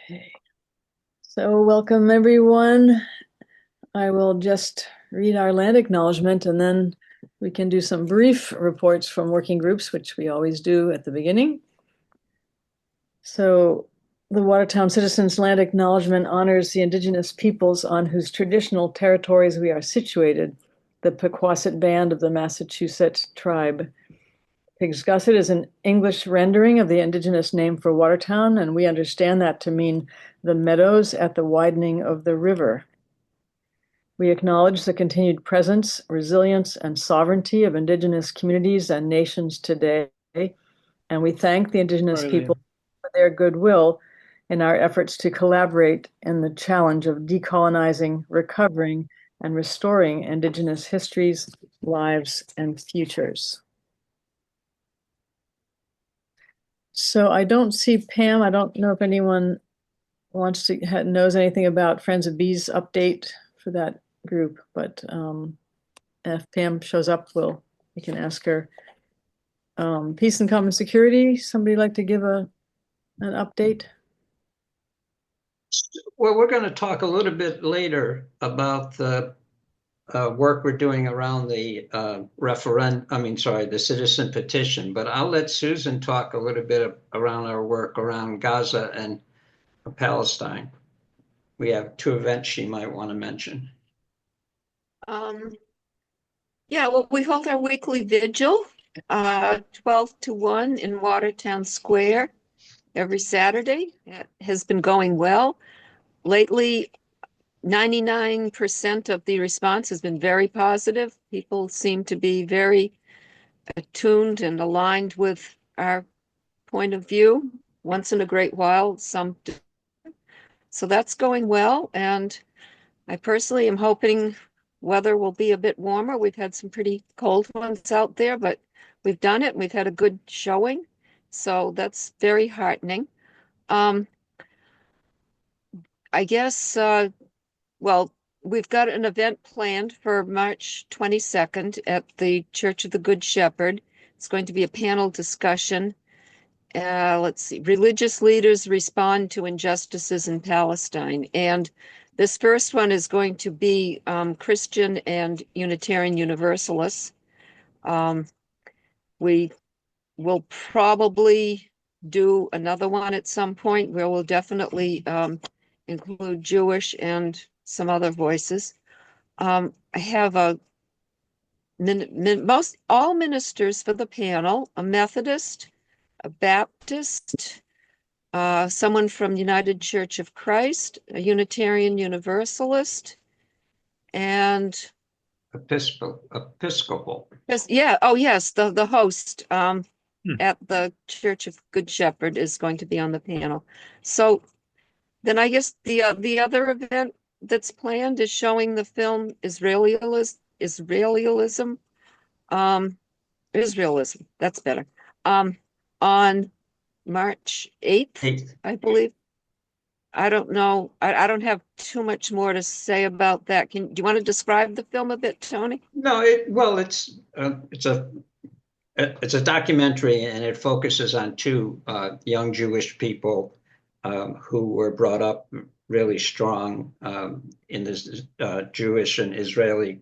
Okay, so welcome everyone. I will just read our land acknowledgement and then we can do some brief reports from working groups, which we always do at the beginning. So the Watertown Citizens Land Acknowledgement honors the indigenous peoples on whose traditional territories we are situated, the Pequawset Band of the Massachusetts tribe. Pigsgusset is an English rendering of the indigenous name for Watertown, and we understand that to mean the meadows at the widening of the river. We acknowledge the continued presence, resilience, and sovereignty of indigenous communities and nations today, and we thank the indigenous people for their goodwill in our efforts to collaborate in the challenge of decolonizing, recovering, and restoring indigenous histories, lives, and futures. So I don't see Pam. I don't know if anyone knows anything about Friends of Bees update for that group, but if Pam shows up, we can ask her. Peace and Common Security, somebody like to give an update? Well, we're going to talk a little bit later about the work we're doing around the the citizen petition, but I'll let Susan talk a little bit around our work around Gaza and Palestine. We have two events she might want to mention. Um, yeah, well, we hold our weekly vigil, 12 to 1 in Watertown Square every Saturday. It has been going well. Lately, 99% of the response has been very positive. People seem to be very attuned and aligned with our point of view. Once in a great while, some do. So that's going well. And I personally am hoping weather will be a bit warmer. We've had some pretty cold ones out there, but we've done it. We've had a good showing. So that's very heartening. I guess, well, we've got an event planned for March 22nd at the Church of the Good Shepherd. It's going to be a panel discussion. Let's see, religious leaders respond to injustices in Palestine. And this first one is going to be Christian and Unitarian Universalists. We will probably do another one at some point where we'll definitely include Jewish and some other voices. I have most all ministers for the panel, a Methodist, a Baptist, someone from United Church of Christ, a Unitarian Universalist, and Episcopal. yeah, oh yes, the host at the Church of Good Shepherd is going to be on the panel. So then I guess the other event that's planned is showing the film Israelism, Israelism, that's better, on March 8th, I believe. I don't know. I don't have too much more to say about that. Do you want to describe the film a bit, Tony? No, it's a documentary, and it focuses on two young Jewish people who were brought up really strong in this Jewish and Israeli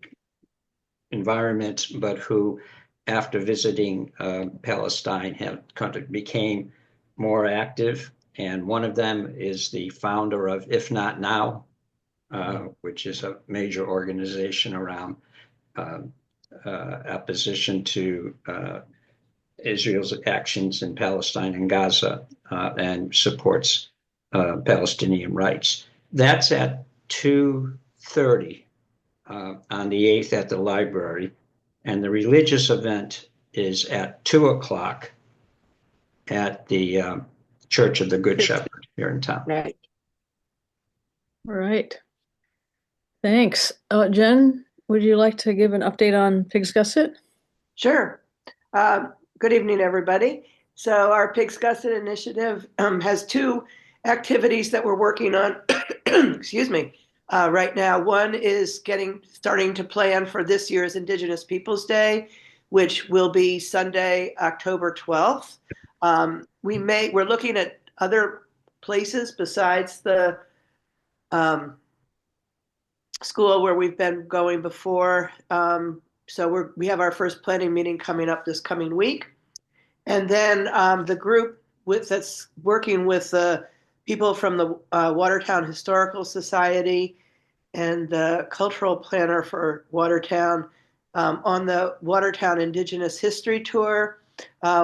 environment, but who, after visiting Palestine, have kind of became more active. And one of them is the founder of If Not Now, which is a major organization around opposition to Israel's actions in Palestine and Gaza, and supports Palestinian rights. That's at 2:30 on the 8th at the library, and the religious event is at 2:00 at the Church of the Good Shepherd here in town. Right. All right. Thanks. Jen, would you like to give an update on Pigs Gusset? Sure. Good evening, everybody. So our Pigs Gusset initiative has two activities that we're working on. Excuse me. Right now, one is starting to plan for this year's Indigenous Peoples Day, which will be Sunday, October 12th. We're looking at other places besides the school where we've been going before. So we have our first planning meeting coming up this coming week. And then the group that's working with the people from the Watertown Historical Society and the cultural planner for Watertown on the Watertown Indigenous History Tour.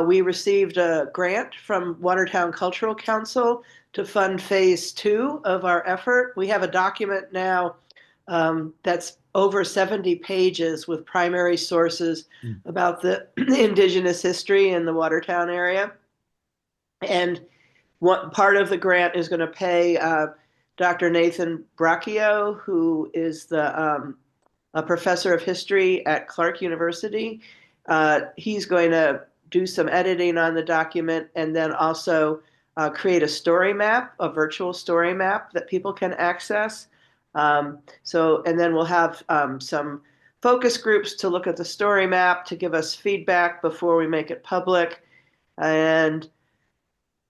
We received a grant from Watertown Cultural Council to fund phase 2 of our effort. We have a document now that's over 70 pages with primary sources about the indigenous history in the Watertown area. And what part of the grant is going to pay Dr. Nathan Bracchio, who is a professor of history at Clark University. He's going to do some editing on the document and then also create a story map, a virtual story map that people can access. And then we'll have some focus groups to look at the story map to give us feedback before we make it public. And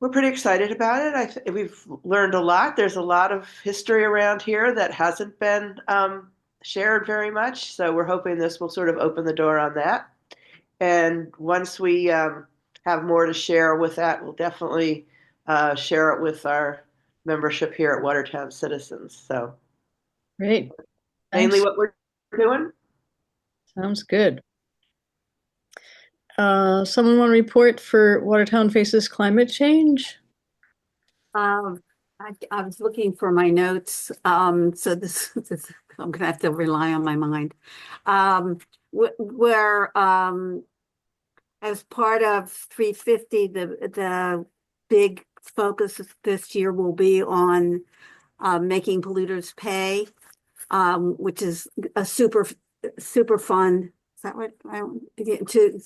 we're pretty excited about it. We've learned a lot. There's a lot of history around here that hasn't been shared very much. So we're hoping this will sort of open the door on that. And once we have more to share with that, we'll definitely share it with our membership here at Watertown Citizens. So Great. mainly Thanks. what we're doing. Sounds good. Someone want to report for Watertown faces climate change? I was looking for my notes, so this I'm gonna have to rely on my mind. Where as part of 350, the big focus this year will be on making polluters pay, which is a super fun. Is that what I don't to?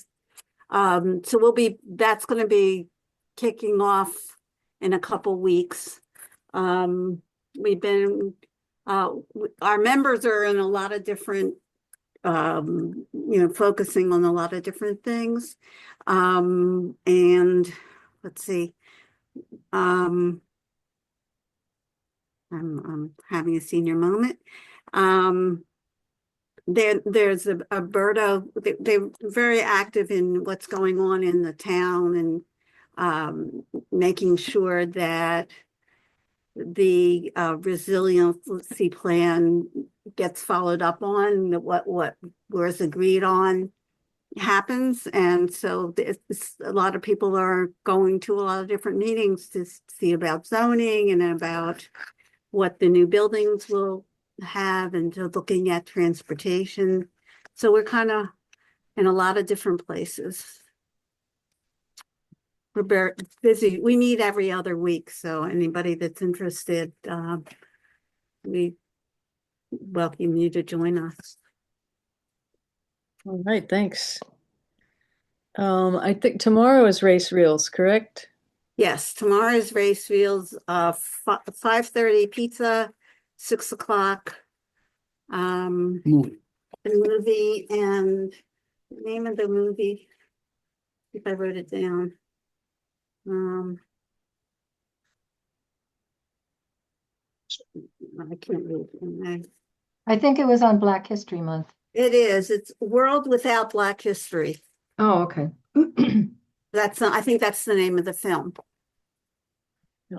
So that's going to be kicking off in a couple weeks. We've been, our members are in a lot of different, focusing on a lot of different things. And let's see, I'm having a senior moment. There's a Berto, they're very active in what's going on in the town and making sure that the resiliency plan gets followed up on, what was agreed on happens. And so a lot of people are going to a lot of different meetings to see about zoning and about what the new buildings will have, and looking at transportation. So we're kind of in a lot of different places. We're very busy. We meet every other week, so anybody that's interested, we welcome you to join us. All right, thanks. I think tomorrow is race reels, correct? Yes, tomorrow's race reels, 5:30 pizza, 6 o'clock. The movie, and the name of the movie, if I wrote it down. I can't read it. I think it was on Black History Month. It is. It's World Without Black History. Oh, okay. I think that's the name of the film. Yeah.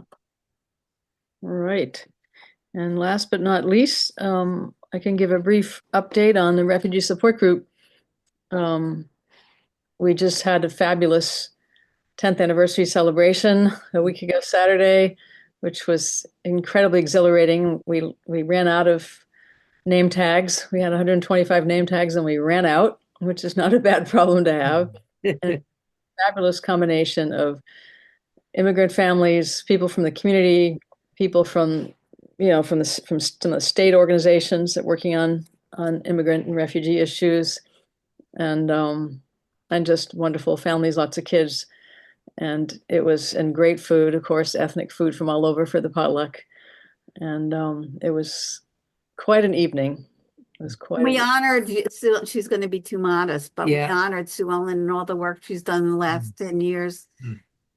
All right. And last but not least, I can give a brief update on the Refugee Support Group. We just had a fabulous 10th anniversary celebration a week ago Saturday, which was incredibly exhilarating. We ran out of name tags. We had 125 name tags and we ran out, which is not a bad problem to have. And a fabulous combination of immigrant families, people from the community, people from some of the state organizations that are working on immigrant and refugee issues, and just wonderful families, lots of kids. And great food, of course, ethnic food from all over for the potluck. And it was quite an evening. It was We honored, she's going to be too modest, but we honored Sue Ellen and all the work she's done in the last 10 years.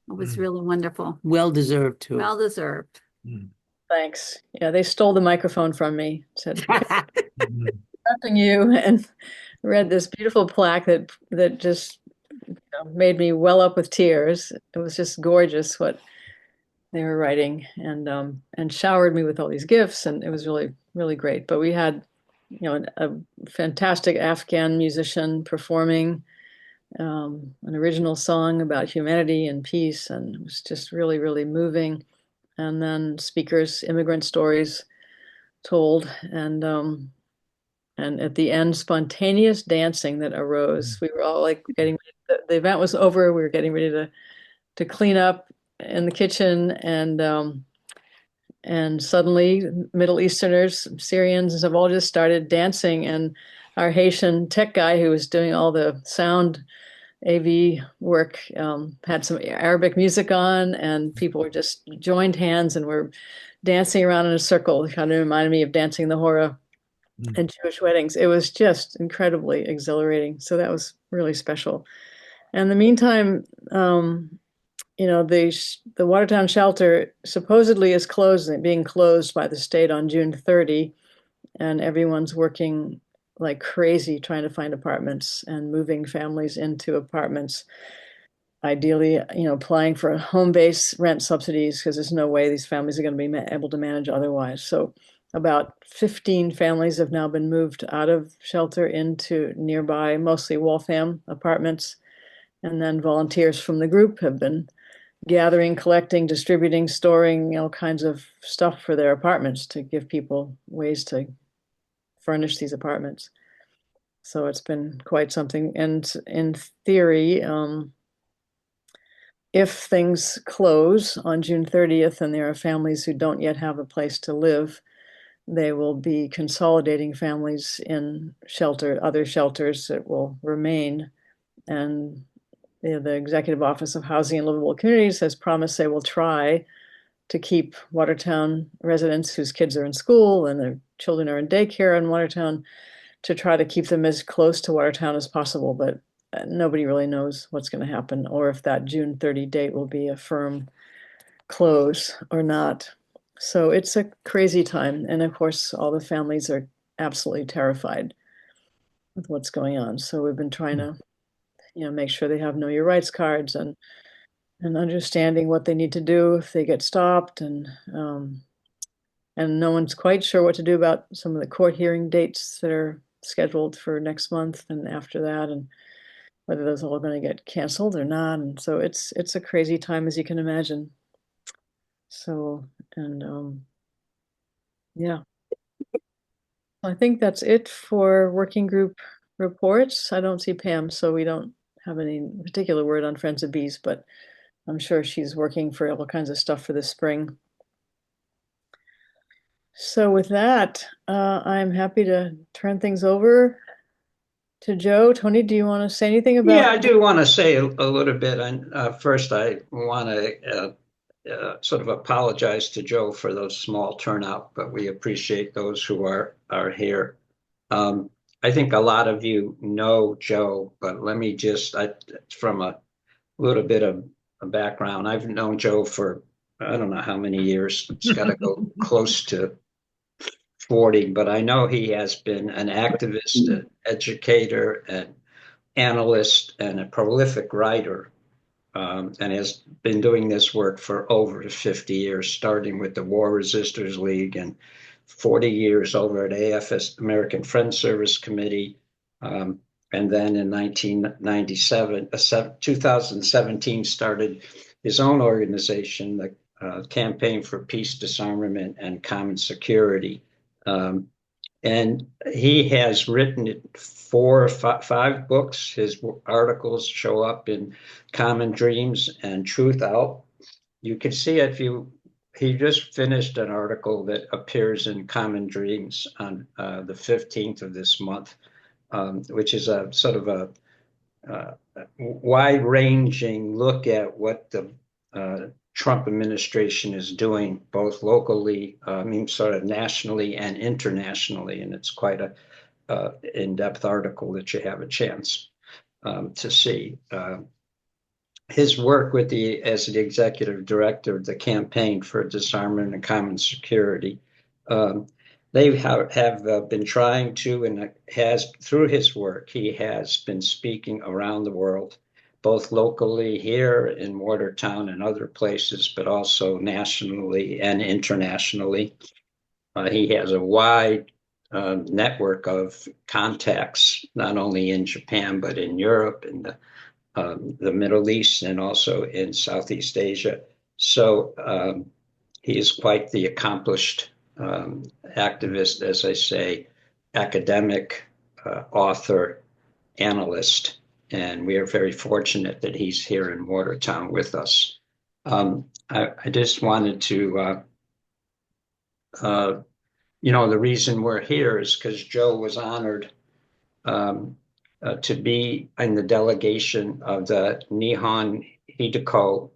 It was really wonderful. Well deserved too. Well deserved. Thanks. Yeah, they stole the microphone from me, said, Mm. "Nothing you," and read this beautiful plaque that just made me well up with tears. It was just gorgeous what they were writing, and showered me with all these gifts, and it was really, really great. But we had, a fantastic Afghan musician performing an original song about humanity and peace, and it was just really, really moving. And then speakers, immigrant stories told, and at the end, spontaneous dancing that arose. We were all like the event was over. We were getting ready to clean up in the kitchen, and suddenly Middle Easterners, Syrians have all just started dancing. And our Haitian tech guy who was doing all the sound AV work had some Arabic music on, and people were just joined hands and were dancing around in a circle. It kind of reminded me of dancing the hora and Jewish weddings. It was just incredibly exhilarating. So that was really special. And in the meantime, the Watertown shelter supposedly is being closed by the state on June 30, and everyone's working like crazy trying to find apartments and moving families into apartments. Ideally, applying for home-based rent subsidies because there's no way these families are going to be able to manage otherwise. So about 15 families have now been moved out of shelter into nearby, mostly Waltham apartments. And then volunteers from the group have been gathering, collecting, distributing, storing all kinds of stuff for their apartments to give people ways to furnish these apartments. So it's been quite something. And in theory, if things close on June 30th and there are families who don't yet have a place to live, they will be consolidating families in other shelters that will remain. And the Executive Office of Housing and Livable Communities has promised they will try to keep Watertown residents whose kids are in school and their children are in daycare in Watertown, to try to keep them as close to Watertown as possible. But nobody really knows what's going to happen, or if that June 30 date will be a firm close or not. So it's a crazy time. And of course, all the families are absolutely terrified with what's going on. So we've been trying to, make sure they have Know Your Rights cards and understanding what they need to do if they get stopped. And no one's quite sure what to do about some of the court hearing dates that are scheduled for next month and after that, and whether those are all going to get canceled or not. And so it's a crazy time, as you can imagine. So, and yeah, I think that's it for working group reports. I don't see Pam, so we don't have any particular word on Friends of Bees, but I'm sure she's working for all kinds of stuff for this spring. So with that, I'm happy to turn things over to Joe. Tony, do you want to say anything about? Yeah, I do want to say a little bit. And first, I want to sort of apologize to Joe for those small turnout, but we appreciate those who are here. I think a lot of you know Joe, but let me just, from a little bit of a background, I've known Joe for I don't know how many years. It's got to go close to 40, but I know he has been an activist, an educator, an analyst, and a prolific writer, and has been doing this work for over 50 years, starting with the War Resisters League and 40 years over at AFS, American Friends Service Committee. And then in 2017, started his own organization, the Campaign for Peace, Disarmament, and Common Security. And he has written 4 or 5 books. His articles show up in Common Dreams and Truth Out. You can see it he just finished an article that appears in Common Dreams on the 15th of this month, which is a sort of a wide-ranging look at what the Trump administration is doing, both locally, sort of nationally and internationally. And it's quite a in-depth article that you have a chance to see. his work as the executive director of the Campaign for Disarmament and Common Security. Um, they have been trying to, and has through his work, he has been speaking around the world, both locally here in Watertown and other places, but also nationally and internationally. He has a wide network of contacts, not only in Japan, but in Europe and the Middle East and also in Southeast Asia. So he is quite the accomplished activist, as I say, academic, author, analyst, and we are very fortunate that he's here in Watertown with us. I just wanted to, the reason we're here is because Joe was honored um, to be in the delegation of the Nihon Hideko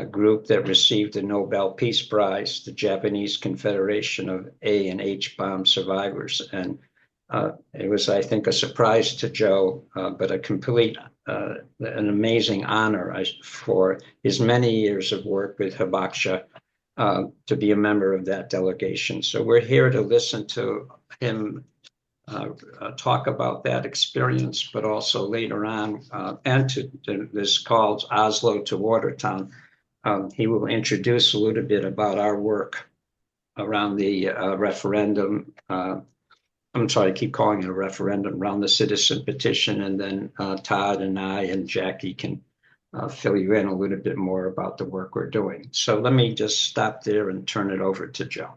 group that received the Nobel Peace Prize, the Japanese Confederation of A and H bomb survivors. And it was, I think, a surprise to Joe, but an amazing honor for his many years of work with Hibakusha to be a member of that delegation. So we're here to listen to him talk about that experience, but also later on, and to this called Oslo to Watertown. He will introduce a little bit about our work around the referendum. I'm sorry, I keep calling it a referendum, around the citizen petition, and then Todd and I and Jackie can fill you in a little bit more about the work we're doing. So let me just stop there and turn it over to Joe.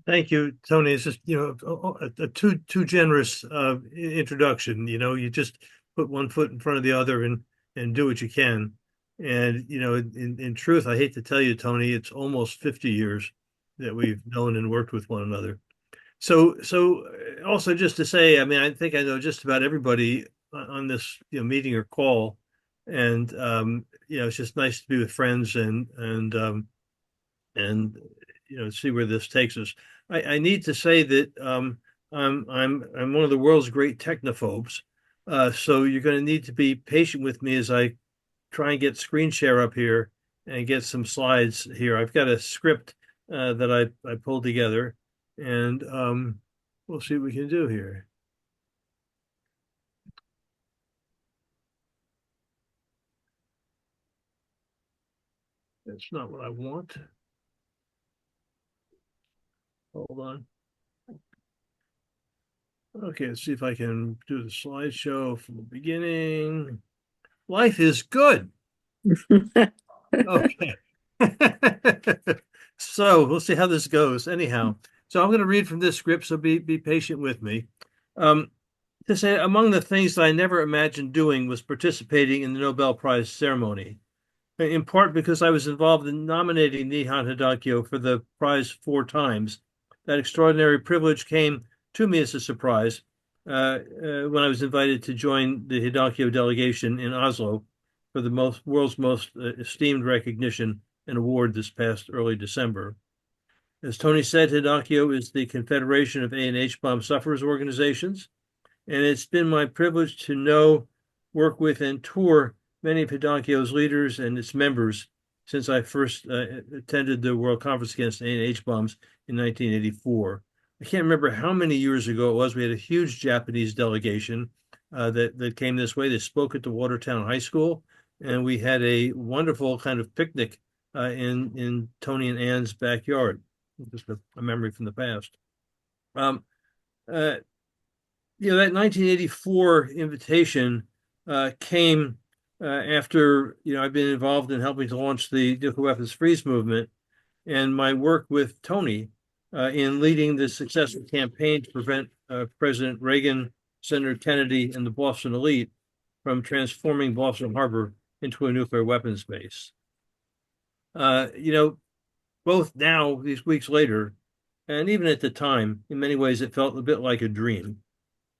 Thank you, Tony. It's just, a too generous introduction. You just put one foot in front of the other and do what you can. And, in truth, I hate to tell you, Tony, it's almost 50 years that we've known and worked with one another. So also just to say, I mean, I think I know just about everybody on this, meeting or call. And, it's just nice to be with friends and see where this takes us. I need to say that I'm one of the world's great technophobes, so you're going to need to be patient with me as I try and get screen share up here and get some slides here. I've got a script that I pulled together, and we'll see what we can do here. That's not what I want. Hold on. Okay, let's see if I can do the slideshow from the beginning. Life is good. Okay. So we'll see how this goes. Anyhow, so I'm going to read from this script, so be patient with me. To say, among the things that I never imagined doing was participating in the Nobel Prize ceremony, in part because I was involved in nominating Nihon Hidakyo for the prize 4 times. That extraordinary privilege came to me as a surprise when I was invited to join the Hidakyo delegation in Oslo for the world's most esteemed recognition and award this past early December. As Tony said, Hidakyo is the Confederation of A and H bomb sufferers organizations, and it's been my privilege to know, work with, and tour many of Hidakyo's leaders and its members since I first attended the World Conference Against A and H bombs in 1984. I can't remember how many years ago it was. We had a huge Japanese delegation that came this way. They spoke at the Watertown High School, and we had a wonderful kind of picnic in Tony and Ann's backyard. Just a memory from the past. That 1984 invitation came after I've been involved in helping to launch the nuclear weapons freeze movement, and my work with Tony in leading the successful campaign to prevent President Reagan, Senator Kennedy, and the Boston elite from transforming Boston Harbor into a nuclear weapons base. Both now, these weeks later, and even at the time, in many ways, it felt a bit like a dream.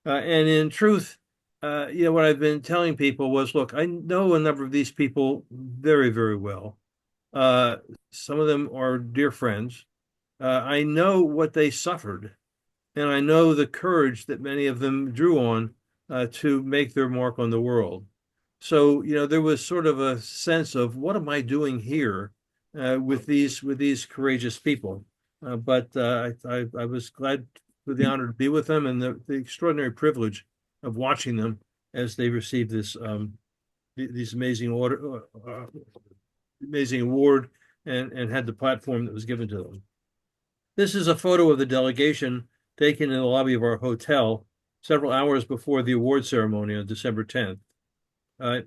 And in truth, what I've been telling people was, look, I know a number of these people very, very well. Some of them are dear friends. I know what they suffered, and I know the courage that many of them drew on to make their mark on the world. So, there was sort of a sense of what am I doing here with these courageous people? But I was glad for the honor to be with them and the extraordinary privilege of watching them as they received these amazing award and had the platform that was given to them. This is a photo of the delegation taken in the lobby of our hotel several hours before the award ceremony on December 10th.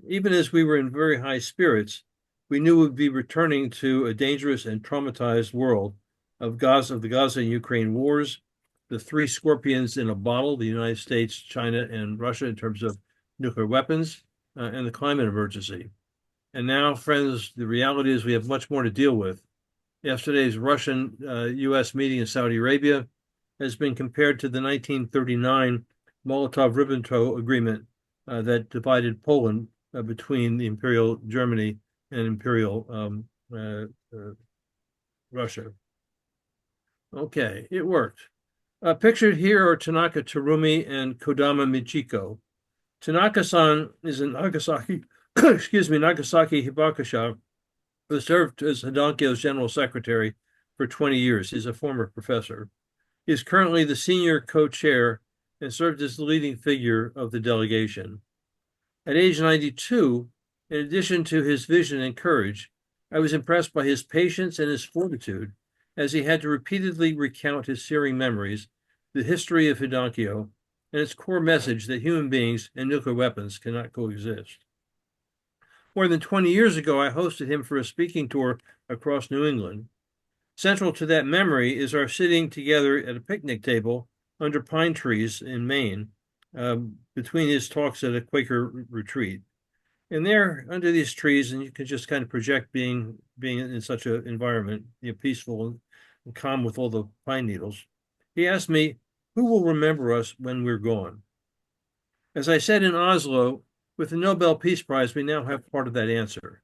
Even as we were in very high spirits, we knew we'd be returning to a dangerous and traumatized world of the Gaza and Ukraine wars, the three scorpions in a bottle, the United States, China, and Russia in terms of nuclear weapons, and the climate emergency. And now, friends, the reality is we have much more to deal with. Yesterday's Russian-U.S. meeting in Saudi Arabia has been compared to the 1939 Molotov-Ribbentrop agreement that divided Poland between the Imperial Germany and Imperial Russia. Okay, it worked. Pictured here are Tanaka Terumi and Kodama Michiko. Tanaka-san is in Nagasaki, Nagasaki Hibakusha, who served as Hidankyo's general secretary for 20 years. He's a former professor. He is currently the senior co-chair and served as the leading figure of the delegation. At age 92, in addition to his vision and courage, I was impressed by his patience and his fortitude as he had to repeatedly recount his searing memories, the history of Hidankyo, and its core message that human beings and nuclear weapons cannot coexist. More than 20 years ago, I hosted him for a speaking tour across New England. Central to that memory is our sitting together at a picnic table under pine trees in Maine, between his talks at a Quaker retreat. And there, under these trees, and you can just kind of project being in such an environment, peaceful and calm with all the pine needles, he asked me, who will remember us when we're gone? As I said in Oslo, with the Nobel Peace Prize, we now have part of that answer.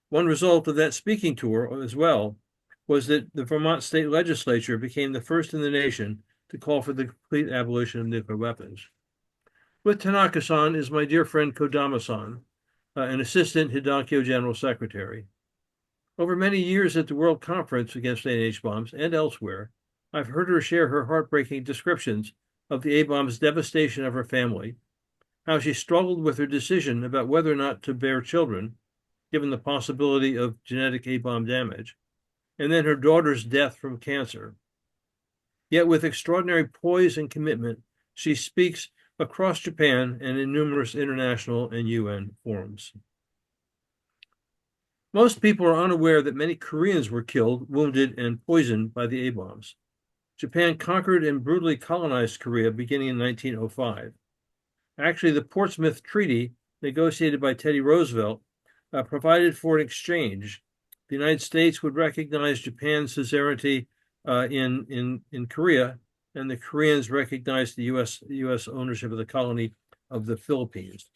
One result of that speaking tour as well was that the Vermont state legislature became the first in the nation to call for the complete abolition of nuclear weapons. With Tanaka-san is my dear friend Kodama-san, an assistant Hidankyo general secretary. Over many years at the World Conference Against NH Bombs and elsewhere, I've heard her share her heartbreaking descriptions of the A-bomb's devastation of her family, how she struggled with her decision about whether or not to bear children, given the possibility of genetic A-bomb damage, and then her daughter's death from cancer. Yet with extraordinary poise and commitment, she speaks across Japan and in numerous international and UN forums. Most people are unaware that many Koreans were killed, wounded, and poisoned by the A-bombs. Japan conquered and brutally colonized Korea beginning in 1905. Actually, the Portsmouth Treaty, negotiated by Teddy Roosevelt, provided for an exchange. The United States would recognize Japan's suzerainty in Korea, and the Koreans recognized the U.S. ownership of the colony of the Philippines.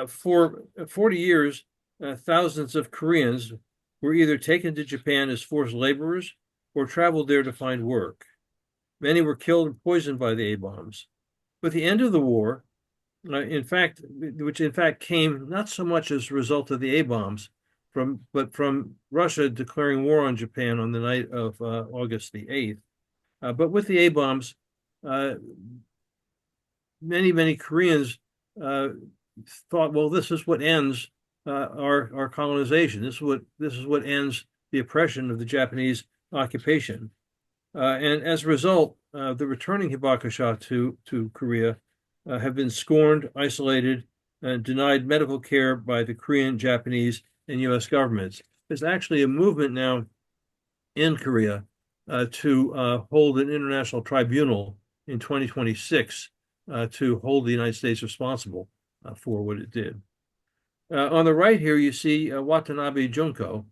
For 40 years, thousands of Koreans were either taken to Japan as forced laborers or traveled there to find work. Many were killed and poisoned by the A-bombs. With the end of the war, which in fact came not so much as a result of the A-bombs, but from Russia declaring war on Japan on the night of August the 8th. But with the A-bombs, many Koreans thought, well, this is what ends our colonization. This is what ends the oppression of the Japanese occupation. And as a result, the returning Hibakusha to Korea have been scorned, isolated, and denied medical care by the Korean, Japanese, and U.S. governments. There's actually a movement now in Korea to hold an international tribunal in 2026 to hold the United States responsible for what it did. On the right here, you see Watanabe Junko.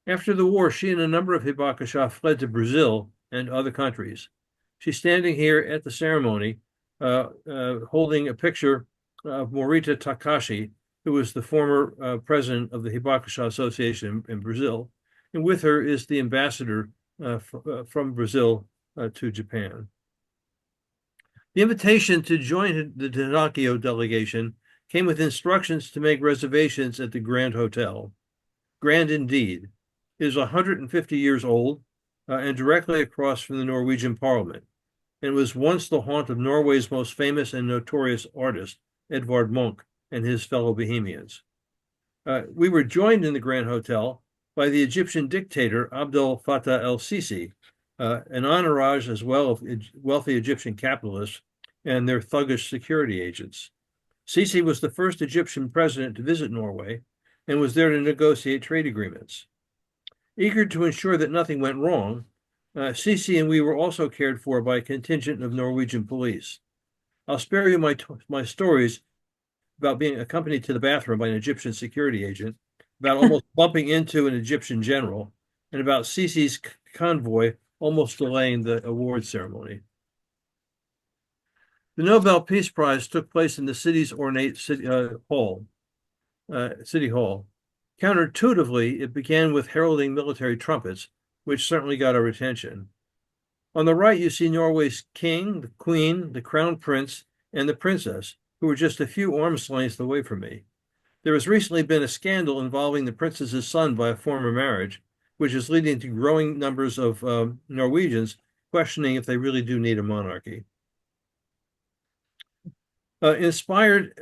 After the war, she and a number of Hibakusha fled to Brazil and other countries. She's standing here at the ceremony holding a picture of Morita Takashi, who was the former president of the Hibakusha Association in Brazil. And with her is the ambassador from Brazil to Japan. The invitation to join the Hidankyo delegation came with instructions to make reservations at the Grand Hotel. Grand indeed. It is 150 years old and directly across from the Norwegian Parliament, and was once the haunt of Norway's most famous and notorious artist, Edvard Munch, and his fellow Bohemians. We were joined in the Grand Hotel by the Egyptian dictator Abdel Fattah el-Sisi, an entourage as well of wealthy Egyptian capitalists and their thuggish security agents. Sisi was the first Egyptian president to visit Norway and was there to negotiate trade agreements. Eager to ensure that nothing went wrong, Sisi and we were also cared for by a contingent of Norwegian police. I'll spare you my stories about being accompanied to the bathroom by an Egyptian security agent, about almost bumping into an Egyptian general, and about Sisi's convoy almost delaying the award ceremony. The Nobel Peace Prize took place in the city's ornate city hall. Counterintuitively, it began with heralding military trumpets, which certainly got our attention. On the right, you see Norway's king, the queen, the crown prince, and the princess, who were just a few arm's lengths away from me. There has recently been a scandal involving the princess's son by a former marriage, which is leading to growing numbers of Norwegians questioning if they really do need a monarchy. Inspired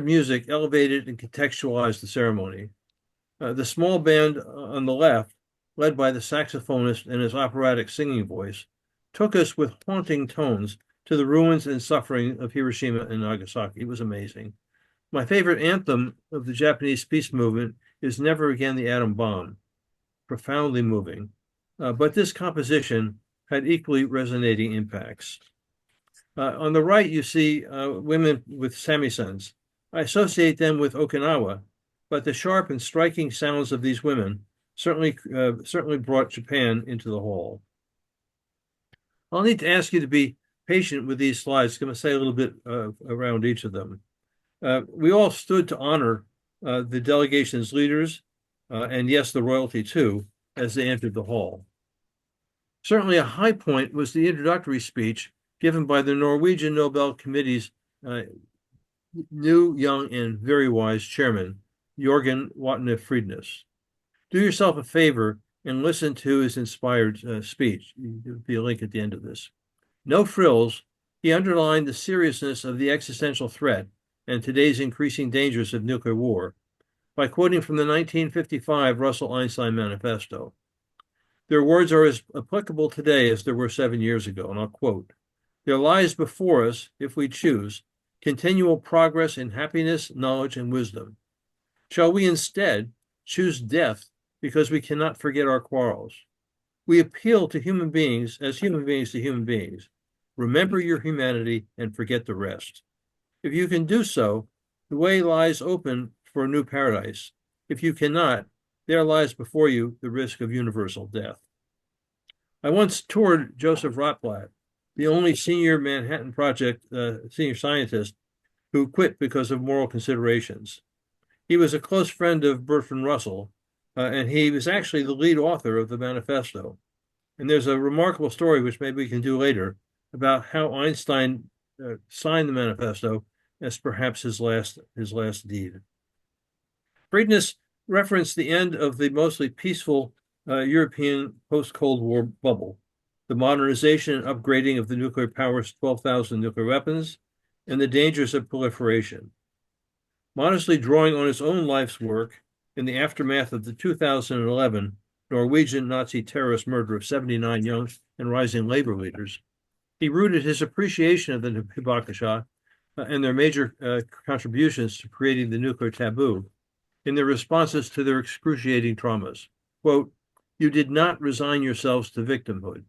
music elevated and contextualized the ceremony. The small band on the left, led by the saxophonist and his operatic singing voice, took us with haunting tones to the ruins and suffering of Hiroshima and Nagasaki. It was amazing. My favorite anthem of the Japanese peace movement is Never Again the Atom Bomb. Profoundly moving. But this composition had equally resonating impacts. On the right, you see women with samisens. I associate them with Okinawa, but the sharp and striking sounds of these women certainly brought Japan into the hall. I'll need to ask you to be patient with these slides. I'm going to say a little bit around each of them. We all stood to honor the delegation's leaders, and yes, the royalty too, as they entered the hall. Certainly a high point was the introductory speech given by the Norwegian Nobel Committee's new, young, and very wise chairman, Jorgen Watne Friednes. Do yourself a favor and listen to his inspired speech. There'll be a link at the end of this. No frills, he underlined the seriousness of the existential threat and today's increasing dangers of nuclear war by quoting from the 1955 Russell-Einstein Manifesto. Their words are as applicable today as they were 7 years ago, and I'll quote, "There lies before us, if we choose, continual progress in happiness, knowledge, and wisdom. Shall we instead choose death because we cannot forget our quarrels? We appeal to human beings as human beings to human beings. Remember your humanity and forget the rest. If you can do so, the way lies open for a new paradise. If you cannot, there lies before you the risk of universal death." I once toured Joseph Rotblat, the only senior Manhattan Project senior scientist who quit because of moral considerations. He was a close friend of Bertrand Russell, and he was actually the lead author of the manifesto. And there's a remarkable story, which maybe we can do later, about how Einstein signed the manifesto as perhaps his last deed. Friednes referenced the end of the mostly peaceful European post-Cold War bubble, the modernization and upgrading of the nuclear power's 12,000 nuclear weapons, and the dangers of proliferation. Modestly drawing on his own life's work in the aftermath of the 2011 Norwegian Nazi terrorist murder of 79 young and rising labor leaders, he rooted his appreciation of the Hibakusha and their major contributions to creating the nuclear taboo in their responses to their excruciating traumas. Quote, "You did not resign yourselves to victimhood.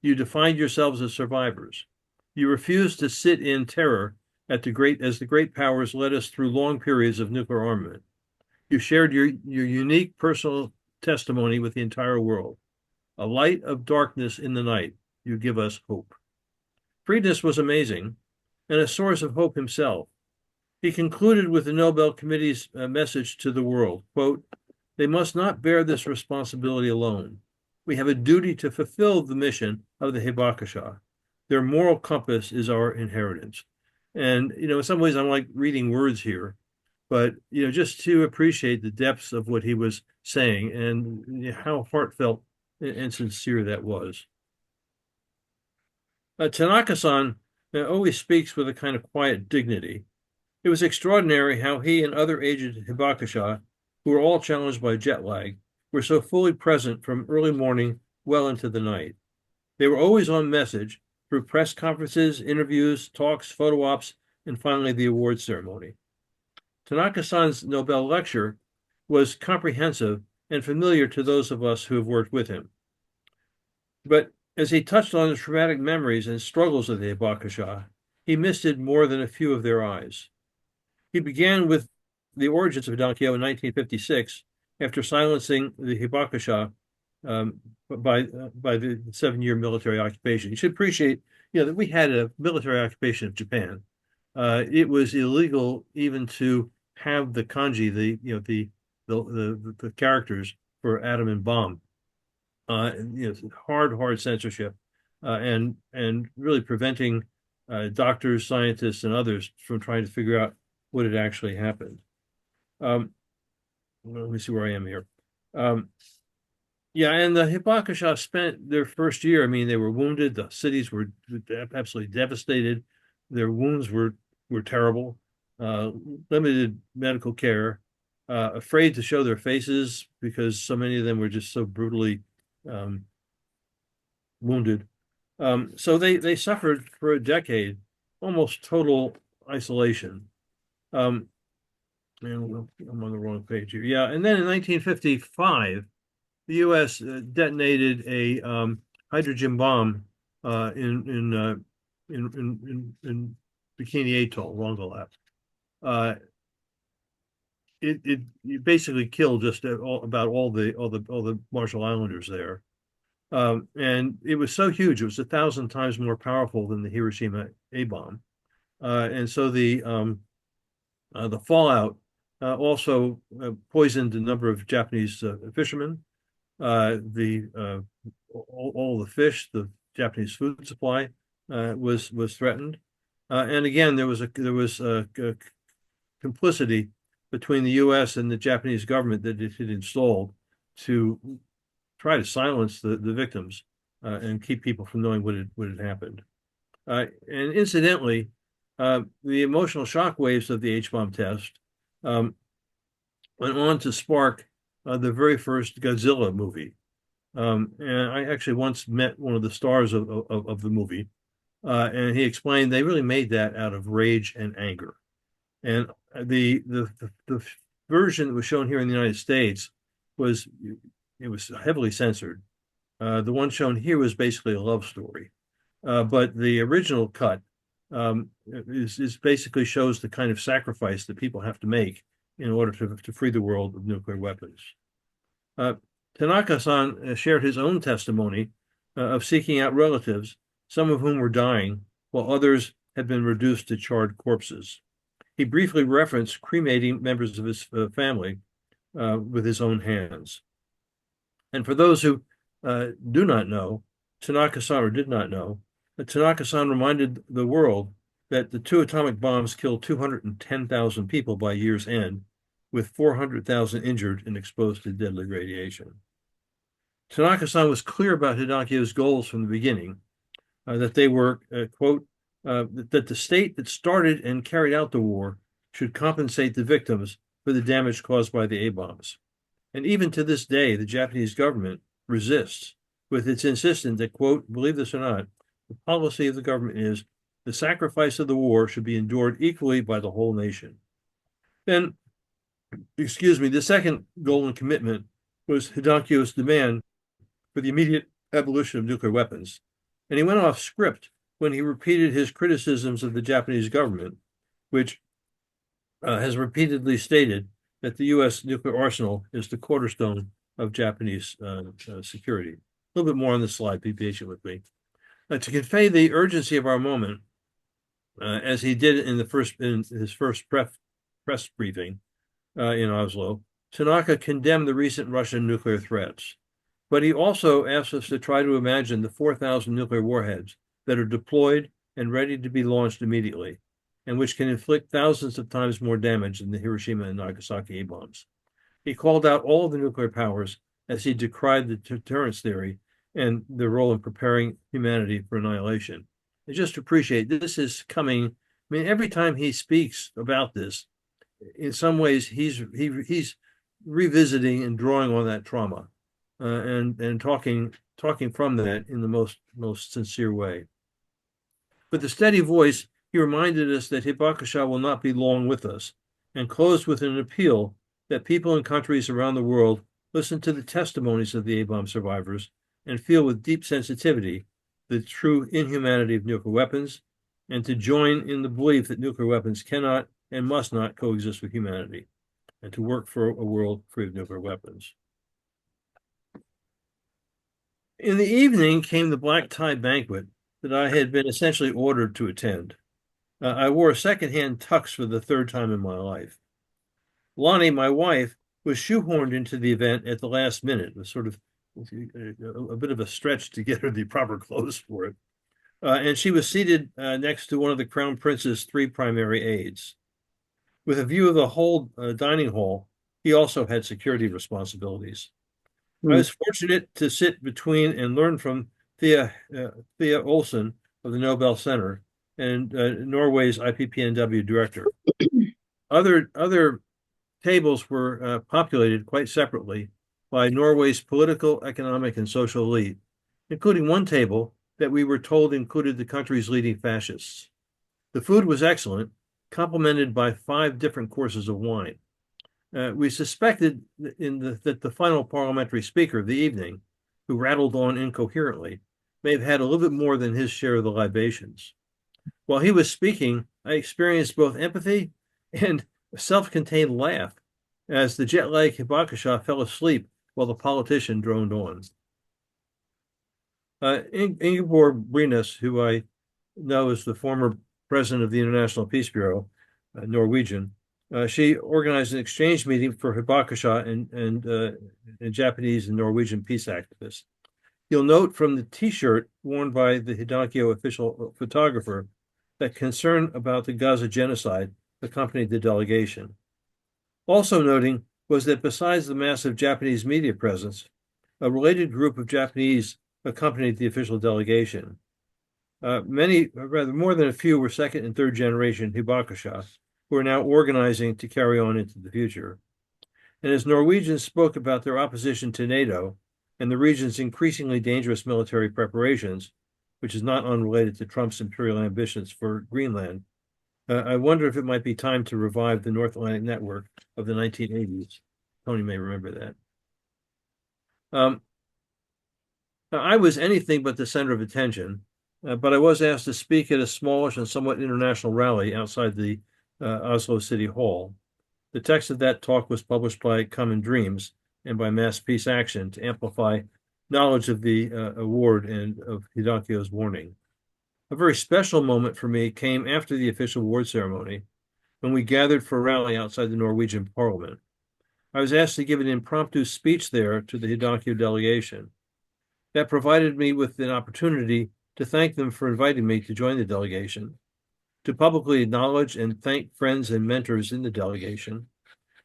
You defined yourselves as survivors. You refused to sit in terror as the great powers led us through long periods of nuclear armament. You shared your unique personal testimony with the entire world. A light of darkness in the night, you give us hope." Friednes was amazing and a source of hope himself. He concluded with the Nobel Committee's message to the world, quote, "They must not bear this responsibility alone. We have a duty to fulfill the mission of the Hibakusha. Their moral compass is our inheritance." And, in some ways I'm like reading words here, but, just to appreciate the depths of what he was saying and how heartfelt and sincere that was. Tanaka-san always speaks with a kind of quiet dignity. It was extraordinary how he and other aged hibakusha, who were all challenged by jet lag, were so fully present from early morning well into the night. They were always on message through press conferences, interviews, talks, photo ops, and finally the award ceremony. Tanaka-san's Nobel lecture was comprehensive and familiar to those of us who have worked with him. But as he touched on the traumatic memories and struggles of the hibakusha, he misted more than a few of their eyes. He began with the origins of Hidankyo in 1956 after silencing the hibakusha by the 7-year military occupation. You should appreciate, that we had a military occupation of Japan. It was illegal even to have the kanji, the characters for atom and bomb. Hard censorship, and really preventing doctors, scientists, and others from trying to figure out what had actually happened. Let me see where I am here. Yeah, and the hibakusha spent their first year. I mean, they were wounded. The cities were absolutely devastated. Their wounds were terrible. Limited medical care. Afraid to show their faces because so many of them were just so brutally wounded. So they suffered for a decade, almost total isolation. And I'm on the wrong page here. Yeah, and then in 1955, the U.S. detonated a hydrogen bomb in Bikini Atoll, Rongelap. It basically killed just about all the Marshall Islanders there. And it was so huge, it was 1,000 times more powerful than the Hiroshima A-bomb. And so the fallout also poisoned a number of Japanese fishermen. All the fish, the Japanese food supply was threatened. And again, there was complicity between the U.S. and the Japanese government that it had installed to try to silence the victims and keep people from knowing what had happened. And incidentally, the emotional shock waves of the H-bomb test went on to spark the very first Godzilla movie. And I actually once met one of the stars of the movie, and he explained they really made that out of rage and anger. And the version that was shown here in the United States was heavily censored. The one shown here was basically a love story, but the original cut is basically shows the kind of sacrifice that people have to make in order to free the world of nuclear weapons. Tanaka-san shared his own testimony of seeking out relatives, some of whom were dying, while others had been reduced to charred corpses. He briefly referenced cremating members of his family with his own hands. And for those who do not know, Tanaka-san, or did not know, Tanaka-san reminded the world that the 2 atomic bombs killed 210,000 people by year's end, with 400,000 injured and exposed to deadly radiation. Tanaka-san was clear about Hidankyo's goals from the beginning, that they were, quote, that the state that started and carried out the war should compensate the victims for the damage caused by the A-bombs. And even to this day, the Japanese government resists with its insistence that, quote, believe this or not, the policy of the government is the sacrifice of the war should be endured equally by the whole nation. Then, the second goal and commitment was Hidankyo's demand for the immediate abolition of nuclear weapons. And he went off script when he repeated his criticisms of the Japanese government, which has repeatedly stated that the U.S. nuclear arsenal is the cornerstone of Japanese security. A little bit more on this slide, be patient with me. To convey the urgency of our moment, as he did in his first press briefing in Oslo, Tanaka condemned the recent Russian nuclear threats. But he also asked us to try to imagine the 4,000 nuclear warheads that are deployed and ready to be launched immediately. and which can inflict thousands of times more damage than the Hiroshima and Nagasaki A-bombs. He called out all of the nuclear powers as he decried the deterrence theory and their role in preparing humanity for annihilation. And just appreciate this is coming. I mean, every time he speaks about this, in some ways he's revisiting and drawing on that trauma, and talking from that in the most sincere way. With a steady voice, he reminded us that Hibakusha will not be long with us, and closed with an appeal that people in countries around the world listen to the testimonies of the A-bomb survivors and feel with deep sensitivity the true inhumanity of nuclear weapons, and to join in the belief that nuclear weapons cannot and must not coexist with humanity, and to work for a world free of nuclear weapons. In the evening came the black tie banquet that I had been essentially ordered to attend. I wore a secondhand tux for the third time in my life. Lonnie, my wife, was shoehorned into the event at the last minute. It was sort of a bit of a stretch to get her the proper clothes for it. And she was seated next to one of the Crown Prince's 3 primary aides. With a view of the whole dining hall, he also had security responsibilities. I was fortunate to sit between and learn from Thea Olsen of the Nobel Center and Norway's IPPNW director. Other tables were populated quite separately by Norway's political, economic, and social elite, including one table that we were told included the country's leading fascists. The food was excellent, complemented by 5 different courses of wine. We suspected that the final parliamentary speaker of the evening, who rattled on incoherently, may have had a little bit more than his share of the libations. While he was speaking, I experienced both empathy and a self-contained laugh as the jet-lagged Hibakusha fell asleep while the politician droned on. Ingeborg Brinnes, who I know is the former president of the International Peace Bureau, Norwegian, she organized an exchange meeting for Hibakusha and Japanese and Norwegian peace activists. You'll note from the T-shirt worn by the Hidakio official photographer that concern about the Gaza genocide accompanied the delegation. Also noting was that besides the massive Japanese media presence, a related group of Japanese accompanied the official delegation. More than a few were 2nd and 3rd generation Hibakusha, who are now organizing to carry on into the future. And as Norwegians spoke about their opposition to NATO and the region's increasingly dangerous military preparations, which is not unrelated to Trump's imperial ambitions for Greenland, I wonder if it might be time to revive the North Atlantic Network of the 1980s. Tony may remember that. I was anything but the center of attention, but I was asked to speak at a smallish and somewhat international rally outside the Oslo City Hall. The text of that talk was published by Common Dreams and by Mass Peace Action to amplify knowledge of the award and of Hidakio's warning. A very special moment for me came after the official award ceremony, when we gathered for a rally outside the Norwegian Parliament. I was asked to give an impromptu speech there to the Hidakio delegation. That provided me with an opportunity to thank them for inviting me to join the delegation, to publicly acknowledge and thank friends and mentors in the delegation,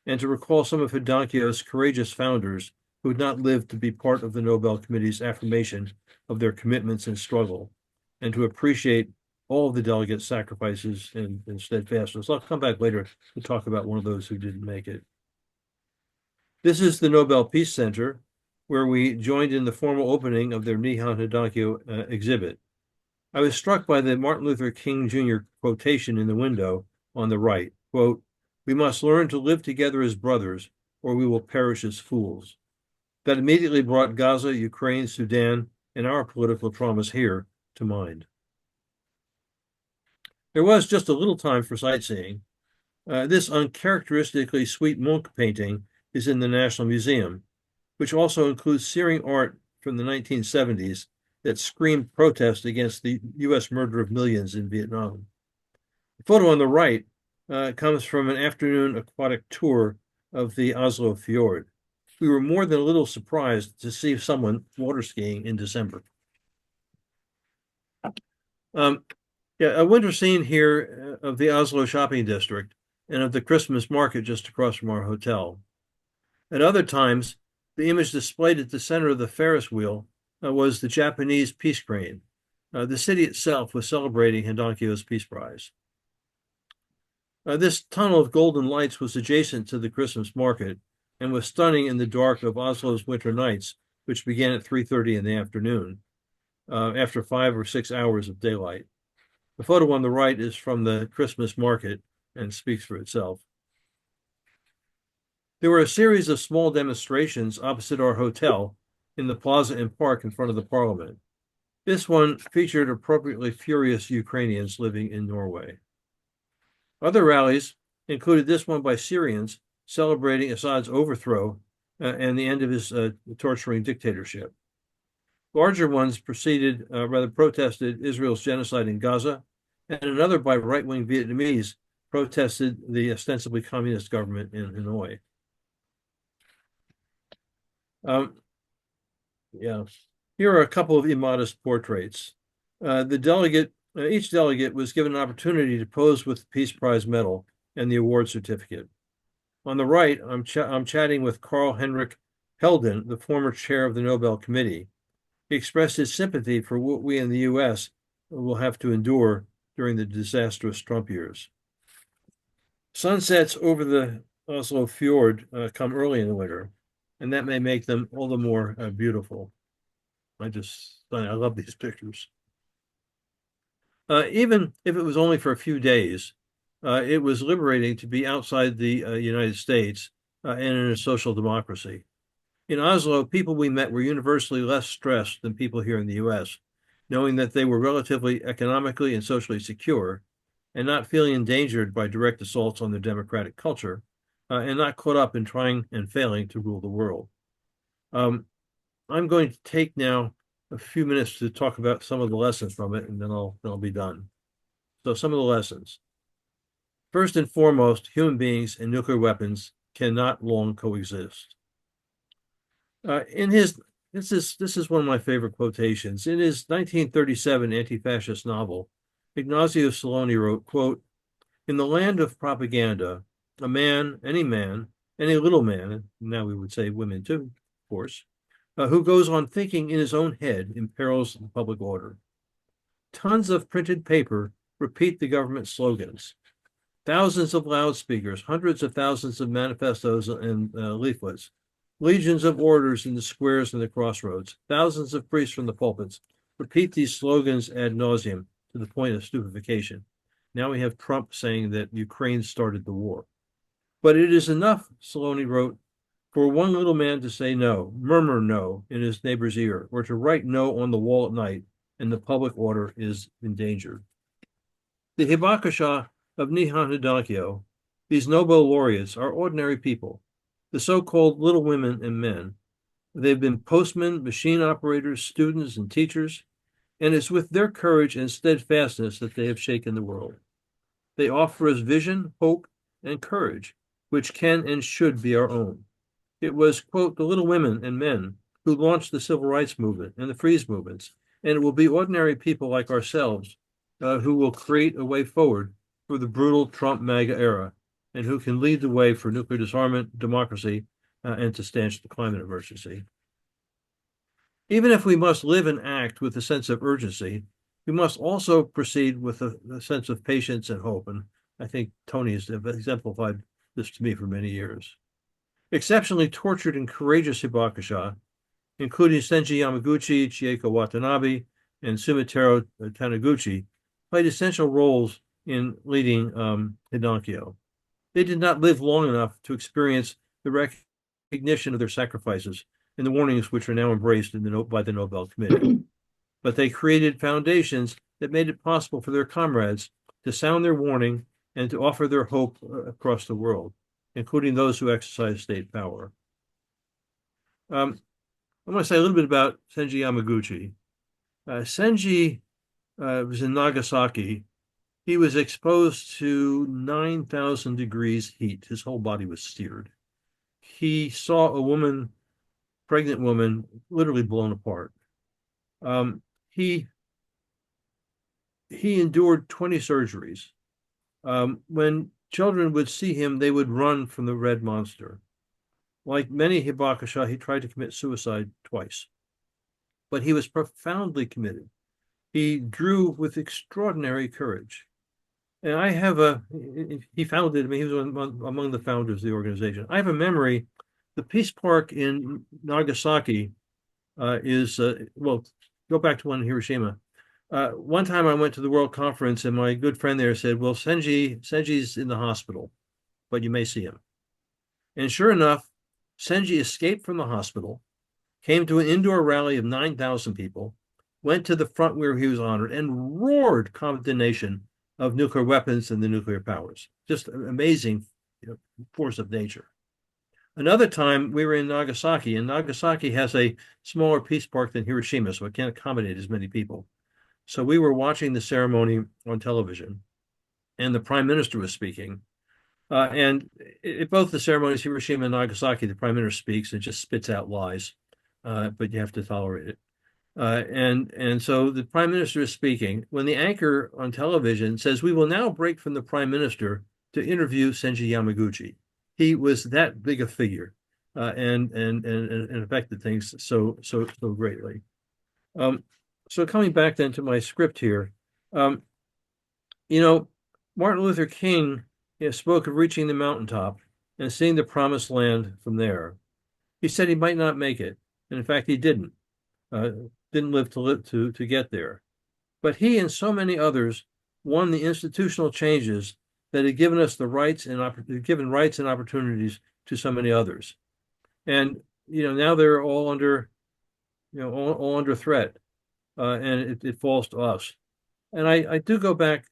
and to recall some of Hidakio's courageous founders who had not lived to be part of the Nobel Committee's affirmation of their commitments and struggle, and to appreciate all of the delegates' sacrifices and steadfastness. I'll come back later to talk about one of those who didn't make it. This is the Nobel Peace Center, where we joined in the formal opening of their Nihon Hidakio exhibit. I was struck by the Martin Luther King Jr. quotation in the window on the right, quote, "We must learn to live together as brothers, or we will perish as fools." That immediately brought Gaza, Ukraine, Sudan, and our political traumas here to mind. There was just a little time for sightseeing. This uncharacteristically sweet monk painting is in the National Museum, which also includes searing art from the 1970s that screamed protest against the U.S. murder of millions in Vietnam. The photo on the right comes from an afternoon aquatic tour of the Oslo Fjord. We were more than a little surprised to see someone water skiing in December. Yeah, a winter scene here of the Oslo shopping district and of the Christmas market just across from our hotel. At other times, the image displayed at the center of the Ferris wheel was the Japanese peace crane. The city itself was celebrating Hidankyo's Peace Prize. This tunnel of golden lights was adjacent to the Christmas market and was stunning in the dark of Oslo's winter nights, which began at 3:30 in the afternoon, after 5 or 6 hours of daylight. The photo on the right is from the Christmas market and speaks for itself. There were a series of small demonstrations opposite our hotel in the plaza and park in front of the parliament. This one featured appropriately furious Ukrainians living in Norway. Other rallies included this one by Syrians celebrating Assad's overthrow and the end of his torturing dictatorship. Larger ones protested Israel's genocide in Gaza, and another by right-wing Vietnamese protested the ostensibly communist government in Hanoi. Yeah, here are a couple of immodest portraits. Each delegate was given an opportunity to pose with the Peace Prize medal and the award certificate. On the right, I'm chatting with Carl Henrik Helden, the former chair of the Nobel Committee. He expressed his sympathy for what we in the U.S. will have to endure during the disastrous Trump years. Sunsets over the Oslo fjord come early in the winter, and that may make them all the more beautiful. I love these pictures. Even if it was only for a few days, it was liberating to be outside the United States and in a social democracy. In Oslo, people we met were universally less stressed than people here in the U.S., knowing that they were relatively economically and socially secure and not feeling endangered by direct assaults on their democratic culture and not caught up in trying and failing to rule the world. I'm going to take now a few minutes to talk about some of the lessons from it, and then I'll be done. So some of the lessons. First and foremost, human beings and nuclear weapons cannot long coexist. This is one of my favorite quotations. In his 1937 anti-fascist novel, Ignazio Saloni wrote, quote, "In the land of propaganda, any little man, now we would say women too, of course, who goes on thinking in his own head imperils the public order. Tons of printed paper repeat the government slogans. Thousands of loudspeakers, hundreds of thousands of manifestos and leaflets, legions of orators in the squares and the crossroads, thousands of priests from the pulpits repeat these slogans ad nauseum to the point of stupefaction. Now we have Trump saying that Ukraine started the war. But it is enough, Saloni wrote, for one little man to say no, murmur no in his neighbor's ear, or to write no on the wall at night, and the public order is endangered." The Hibakusha of Nihon Hidankyo, these Nobel laureates, are ordinary people, the so-called little women and men. They've been postmen, machine operators, students, and teachers, and it's with their courage and steadfastness that they have shaken the world. They offer us vision, hope, and courage, which can and should be our own. It was, quote, the little women and men who launched the civil rights movement and the freeze movements, and it will be ordinary people like ourselves who will create a way forward for the brutal Trump MAGA era, and who can lead the way for nuclear disarmament, democracy, and to stanch the climate emergency. Even if we must live and act with a sense of urgency, we must also proceed with a sense of patience and hope, and I think Tony has exemplified this to me for many years. Exceptionally tortured and courageous Hibakusha, including Senji Yamaguchi, Chieko Watanabe, and Sumitaro Taniguchi, played essential roles in leading Hidankyo. They did not live long enough to experience the recognition of their sacrifices and the warnings which are now embraced by the Nobel Committee. But they created foundations that made it possible for their comrades to sound their warning and to offer their hope across the world, including those who exercise state power. I want to say a little bit about Senji Yamaguchi. Senji was in Nagasaki. He was exposed to 9,000 degrees heat. His whole body was seared. He saw a pregnant woman, literally blown apart. He he endured 20 surgeries. When children would see him, they would run from the red monster. Like many Hibakusha, he tried to commit suicide twice, but he was profoundly committed. He drew with extraordinary courage. And I have he founded, I mean, he was among the founders of the organization. I have a memory, the Peace Park in Nagasaki well, go back to one in Hiroshima. One time I went to the World Conference and my good friend there said, well, Senji's in the hospital, but you may see him. And sure enough, Senji escaped from the hospital, came to an indoor rally of 9,000 people, went to the front where he was honored, and roared condemnation of nuclear weapons and the nuclear powers. Just an amazing force of nature. Another time we were in Nagasaki, and Nagasaki has a smaller peace park than Hiroshima, so it can't accommodate as many people. So we were watching the ceremony on television, and the prime minister was speaking. And at both the ceremonies, Hiroshima and Nagasaki, the prime minister speaks and just spits out lies, but you have to tolerate it. And so the prime minister is speaking when the anchor on television says, "We will now break from the prime minister to interview Senji Yamaguchi." He was that big a figure, and affected things so greatly. So coming back then to my script here, um, Martin Luther King spoke of reaching the mountaintop and seeing the promised land from there. He said he might not make it, and in fact, he didn't. Didn't live to get there. But he and so many others won the institutional changes that had given us the rights and given rights and opportunities to so many others. And now they're all under all under threat, and it falls to us. And I do go back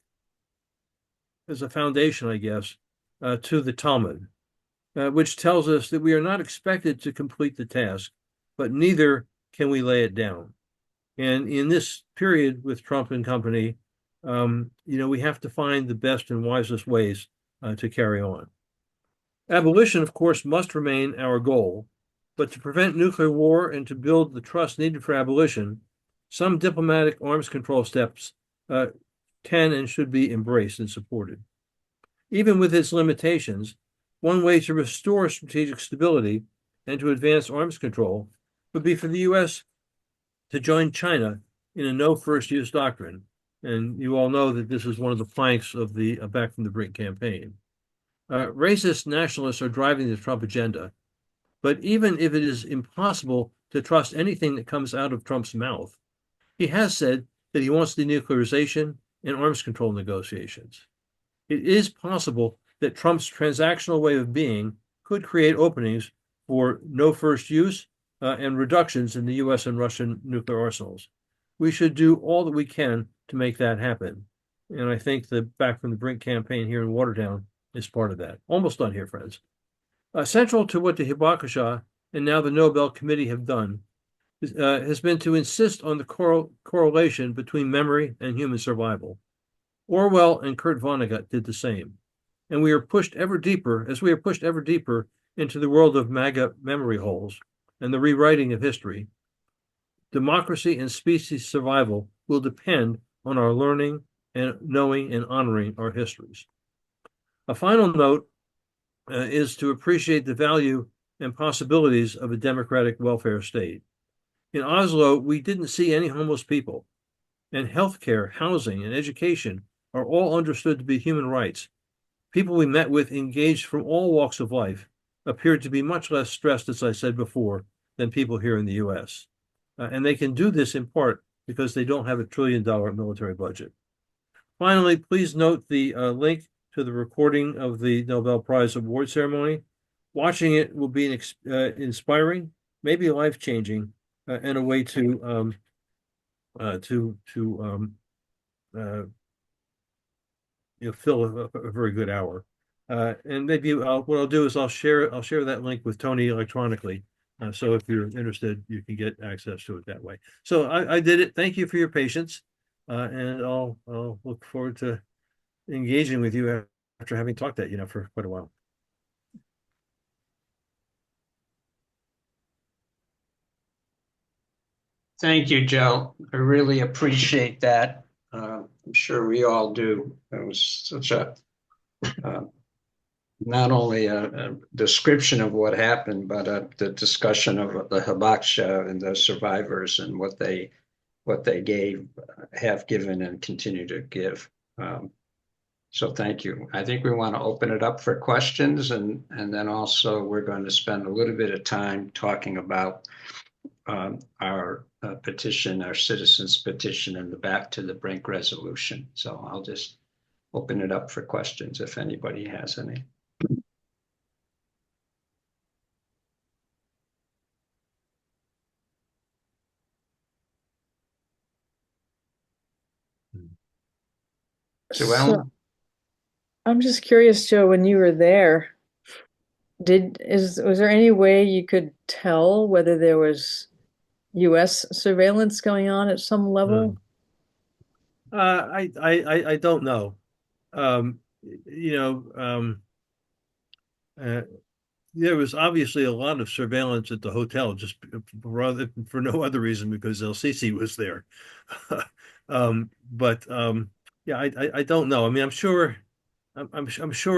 as a foundation, I guess, to the Talmud, which tells us that we are not expected to complete the task, but neither can we lay it down. And in this period with Trump and company, we have to find the best and wisest ways to carry on. Abolition, of course, must remain our goal, but to prevent nuclear war and to build the trust needed for abolition, some diplomatic arms control steps can and should be embraced and supported. Even with its limitations, one way to restore strategic stability and to advance arms control would be for the U.S. to join China in a no first use doctrine. And you all know that this is one of the planks of the Back from the Brink campaign. Racist nationalists are driving the Trump agenda. But even if it is impossible to trust anything that comes out of Trump's mouth, he has said that he wants denuclearization and arms control negotiations. It is possible that Trump's transactional way of being could create openings for no first use and reductions in the U.S. and Russian nuclear arsenals. We should do all that we can to make that happen. And I think the Back from the Brink campaign here in Watertown is part of that. Almost done here, friends. Central to what the Hibakusha and now the Nobel Committee have done has been to insist on the correlation between memory and human survival. Orwell and Kurt Vonnegut did the same. And we are pushed ever deeper into the world of MAGA memory holes and the rewriting of history. Democracy and species survival will depend on our learning and knowing and honoring our histories. A final note is to appreciate the value and possibilities of a democratic welfare state. In Oslo, we didn't see any homeless people, and healthcare, housing, and education are all understood to be human rights. People we met with engaged from all walks of life appeared to be much less stressed, as I said before, than people here in the U.S. And they can do this in part because they don't have $1 trillion military budget. Finally, please note the link to the recording of the Nobel Prize award ceremony. Watching it will be inspiring, maybe life-changing, and a way to fill a very good hour. And maybe what I'll do is I'll share that link with Tony electronically. So if you're interested, you can get access to it that way. So I did it. Thank you for your patience, and I'll look forward to engaging with you after having talked at for quite a while. Thank you, Joe. I really appreciate that. I'm sure we all do. It was such a uh, not only a description of what happened, but the discussion of the hibaksha and the survivors and what they gave, have given, and continue to give. So thank you. I think we want to open it up for questions, and then also we're going to spend a little bit of time talking about our petition, our citizens petition, and the Back to the Brink resolution. So I'll just open it up for questions if anybody has any. Sue So Ellen? I'm just curious, Joe, when you were there, was there any way you could tell whether there was US surveillance going on at some level? I don't know. Um, you know, uh, there was obviously a lot of surveillance at the hotel, just for no other reason because El Sisi was there. But yeah, I don't know. I mean, I'm sure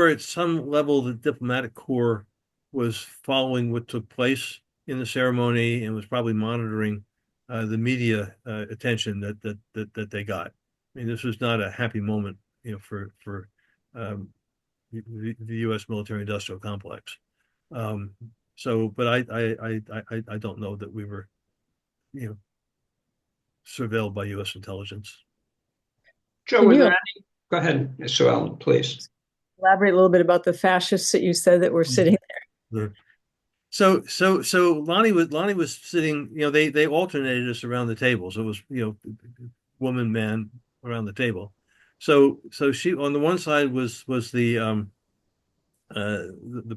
at some level the diplomatic corps was following what took place in the ceremony and was probably monitoring the media attention that they got. I mean, this was not a happy moment, for um, the U.S. military-industrial complex. Um, but I don't know that we were, you know, surveilled by U.S. intelligence. Joe, Can were there you any? Go ahead, Sue Ellen, please. elaborate a little bit about the fascists that you said that were sitting The- So Lonnie was sitting, they alternated us around the table. So it was, woman, man around the table. So she on the one side was the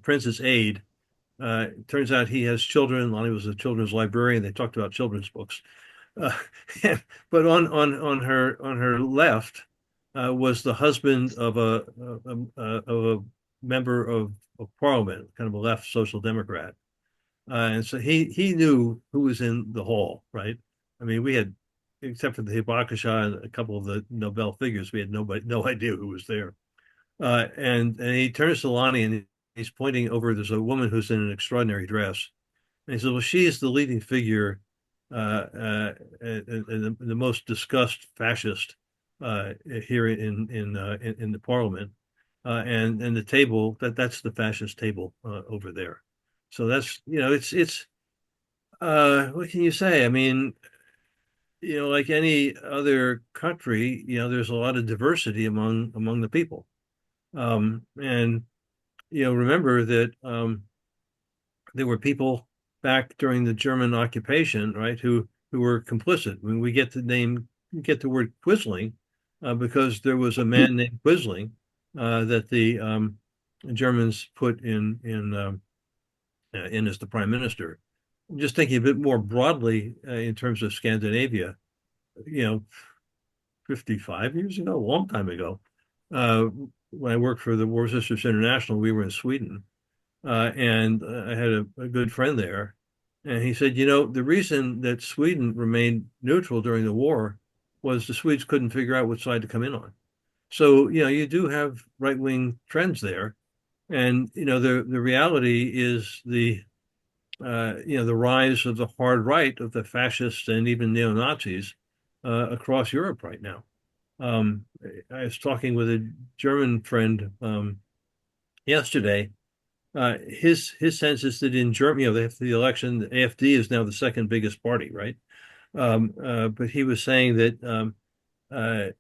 prince's aide. Turns out he has children. Lonnie was a children's librarian. They talked about children's books. Uh, but on her left was the husband of a member of parliament, kind of a left social democrat. And so he knew who was in the hall, right? I mean, we had, except for the Hibakusha and a couple of the Nobel figures, we had no idea who was there. And he turns to Lonnie and he's pointing over. There's a woman who's in an extraordinary dress, and he says, "Well, she is the leading figure, and the most discussed fascist here in the parliament, and the table that's the fascist table over there." So that's it's what can you say? I mean, like any other country, there's a lot of diversity among the people, and remember that there were people back during the German occupation, right, who were complicit. When we get the word Quisling, because there was a man named Quisling that the Germans put in as the prime minister. I'm just thinking a bit more broadly in terms of Scandinavia, you know, 55 years ago, a long time ago, uh, when I worked for the War Sisters International, we were in Sweden. And I had a good friend there. And he said, the reason that Sweden remained neutral during the war was the Swedes couldn't figure out which side to come in on. So, you do have right-wing trends there. And, the reality is the rise of the hard right of the fascists and even neo-Nazis across Europe right now. I was talking with a German friend yesterday. His sense is that in Germany, after the election, the AfD is now the second biggest party, right? But he was saying that uh,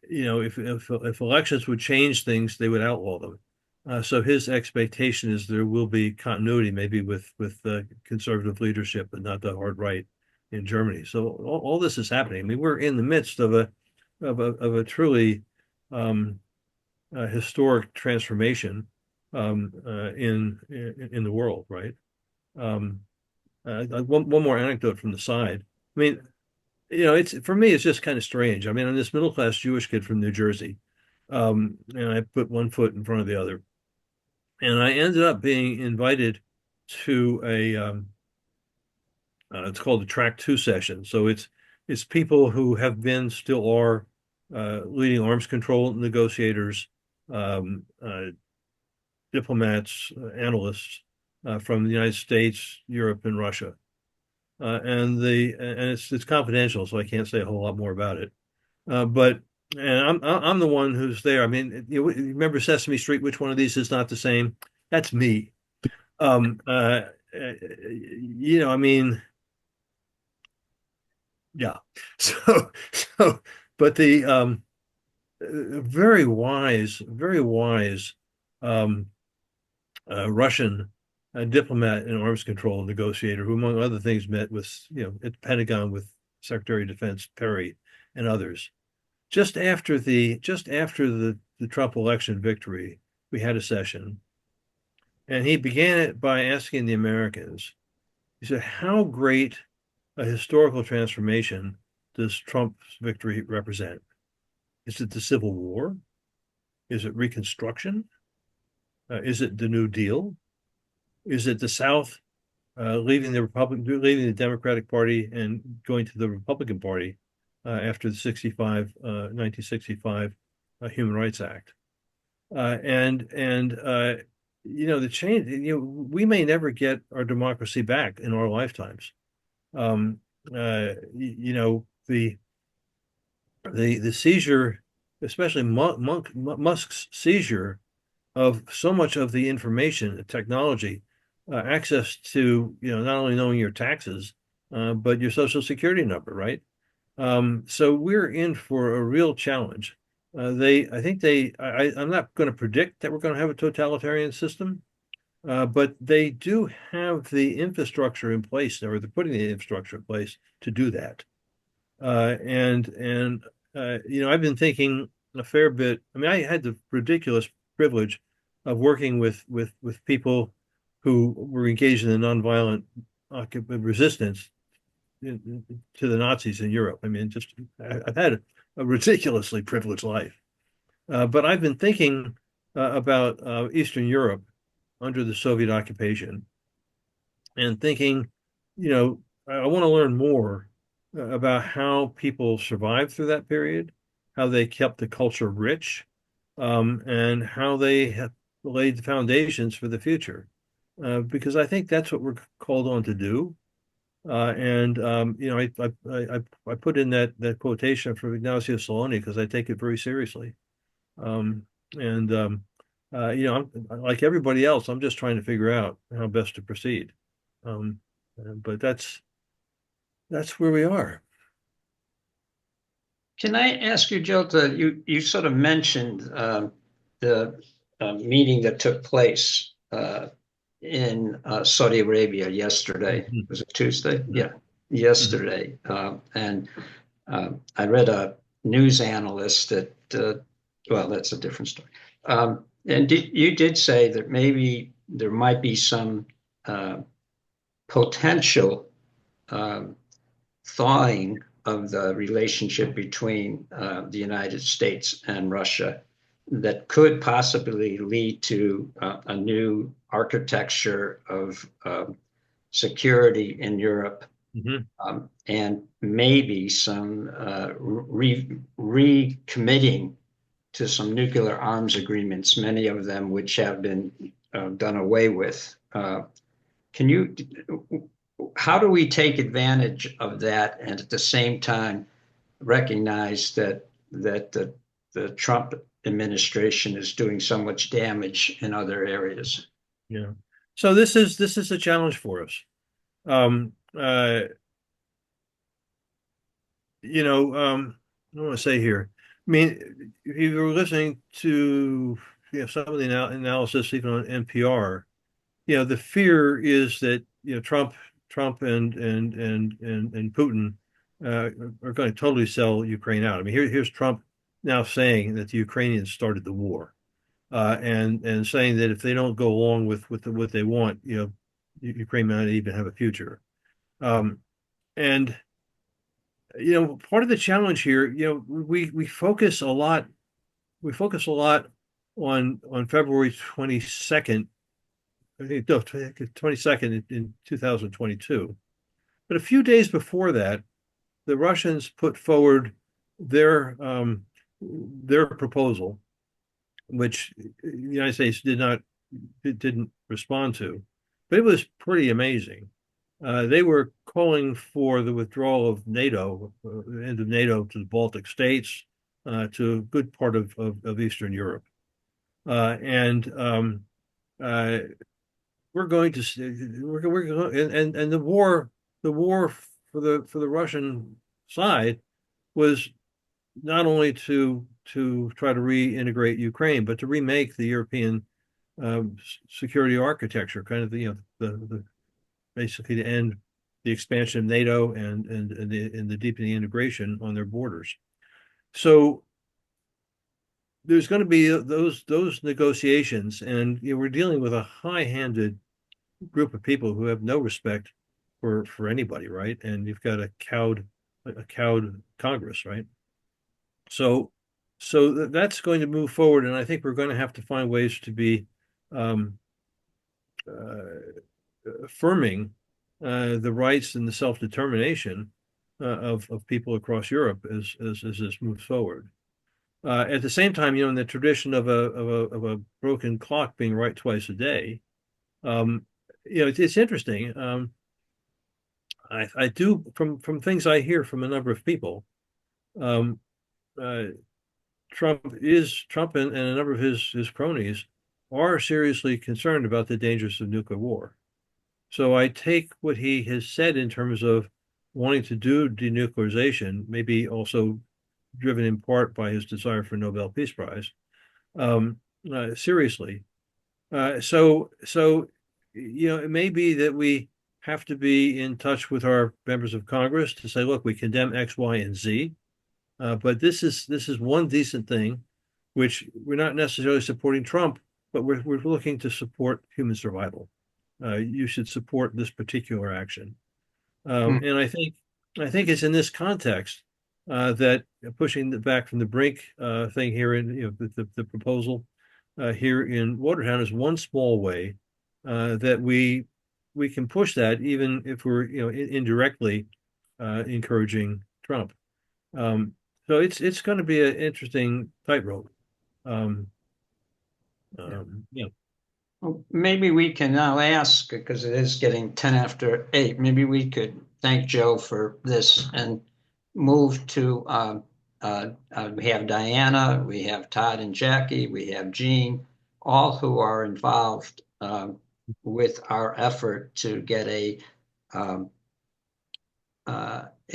if elections would change things, they would outlaw them. So his expectation is there will be continuity, maybe with conservative leadership, but not the hard right in Germany. So all this is happening. I mean, we're in the midst of a truly historic transformation in the world, right? Um, one more anecdote from the side. I mean, it's for me, it's just kind of strange. I mean, I'm this middle class Jewish kid from New Jersey, and I put one foot in front of the other, and I ended up being invited to it's called the Track Two session. So it's people who have been, still are leading arms control negotiators, um, diplomats, analysts from the United States, Europe, and Russia. And it's confidential, so I can't say a whole lot more about it. But I'm the one who's there. I mean, you remember Sesame Street? Which one of these is not the same? That's me. Um, uh, I mean, yeah. So, but the very wise um, Russian diplomat and arms control negotiator, who, among other things, met with, at the Pentagon with Secretary of Defense Perry and others. Just after the Trump election victory, we had a session, and he began it by asking the Americans, he said, how great a historical transformation does Trump's victory represent? Is it the Civil War? Is it Reconstruction? Is it the New Deal? Is it the South leaving the Democratic Party and going to the Republican Party after the 1965 Human Rights Act? The change, we may never get our democracy back in our lifetimes. Um, the seizure, especially Musk's seizure of so much of the information technology, access to, not only knowing your taxes, but your social security number, right? So we're in for a real challenge. I'm not going to predict that we're going to have a totalitarian system, but they do have the infrastructure in place, or they're putting the infrastructure in place to do that. I've been thinking a fair bit. I mean, I had the ridiculous privilege of working with people who were engaged in the nonviolent resistance to the Nazis in Europe. I mean, I've had a ridiculously privileged life. But I've been thinking about Eastern Europe under the Soviet occupation, and thinking, I want to learn more about how people survived through that period, how they kept the culture rich, and how they have laid the foundations for the future. Because I think that's what we're called on to do. I put in that quotation from Ignacio Saloni because I take it very seriously. Um, and I'm like everybody else. I'm just trying to figure out how best to proceed. But that's where we are. Can I ask you, Jota, you sort of mentioned the meeting that took place in Saudi Arabia yesterday. Mhm. Was it Tuesday? Yeah, yesterday. And I read a news analyst well, that's a different story. And you did say that maybe there might be some potential thawing of the relationship between the United States and Russia that could possibly lead to a new architecture of security in Europe, Mhm. and maybe some recommitting to some nuclear arms agreements, many of them which have been done away with. Can you How do we take advantage of that and at the same time recognize that the Trump administration is doing so much damage in other areas? Yeah. So this is a challenge for us. Um, uh, I want to say here. I mean, if you were listening to some of the analysis even on NPR, the fear is that Trump and Putin are going to totally sell Ukraine out. I mean, here's Trump now saying that the Ukrainians started the war, and saying that if they don't go along with what they want, Ukraine might not even have a future. Um, and part of the challenge here, we focus a lot. We focus a lot on February 22nd. I think no, 22nd in 2022. But a few days before that, the Russians put forward their their proposal, which the United States didn't respond to, but it was pretty amazing. They were calling for the withdrawal of NATO, end of NATO to the Baltic states, to a good part of Eastern Europe. And we're going to and the war for the Russian side was not only to try to reintegrate Ukraine, but to remake the European security architecture, kind of the basically to end the expansion of NATO and the deepening integration on their borders. So there's going to be those negotiations, and we're dealing with a high-handed group of people who have no respect for anybody, right? And you've got a cowed Congress, right? So that's going to move forward, and I think we're going to have to find ways to be affirming the rights and the self-determination of people across Europe as this moves forward. At the same time, in the tradition of a broken clock being right twice a day, it's interesting. I do from things I hear from a number of people. Trump and a number of his cronies are seriously concerned about the dangers of nuclear war. So I take what he has said in terms of wanting to do denuclearization, maybe also driven in part by his desire for Nobel Peace Prize, seriously. So it may be that we have to be in touch with our members of Congress to say, look, we condemn X, Y, and Z, but this is one decent thing, which we're not necessarily supporting Trump, but we're looking to support human survival. You should support this particular action. And I think it's in this context that pushing back from the brink thing here in the proposal here in Watertown is one small way that we can push that, even if we're indirectly encouraging Trump. So it's going to be an interesting tightrope. Yeah. Well, maybe we can now ask, because it is getting 10 after 8, maybe we could thank Joe for this and move to, we have Diana, we have Todd and Jackie, we have Jean, all who are involved with our effort to get a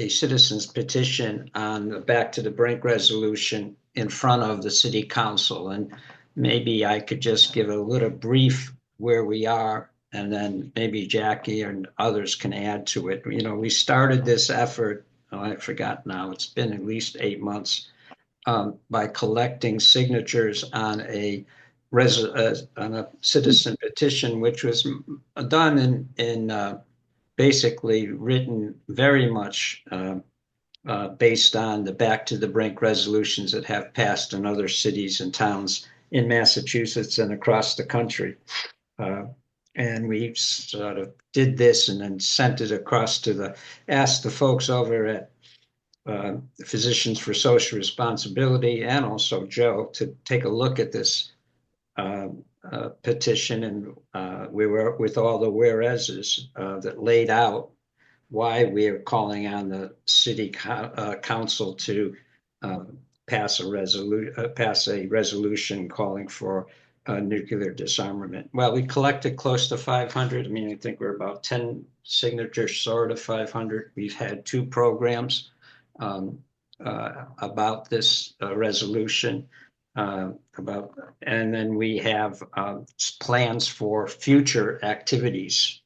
citizen's petition on the Back to the Brink resolution in front of the city council. And maybe I could just give a little brief where we are, and then maybe Jackie and others can add to it. We started this effort, I forgot now, it's been at least 8 months, by collecting signatures on a citizen petition, which was done in basically written very much based on the Back to the Brink resolutions that have passed in other cities and towns in Massachusetts and across the country. And we sort of did this and then sent it across asked the folks over at Physicians for Social Responsibility and also Joe to take a look at this petition, and we were with all the whereases that laid out why we are calling on the city council to pass a resolution calling for nuclear disarmament. Well, we collected close to 500. I think we're about 10 signatures short of 500. We've had 2 programs about this resolution. And then we have plans for future activities,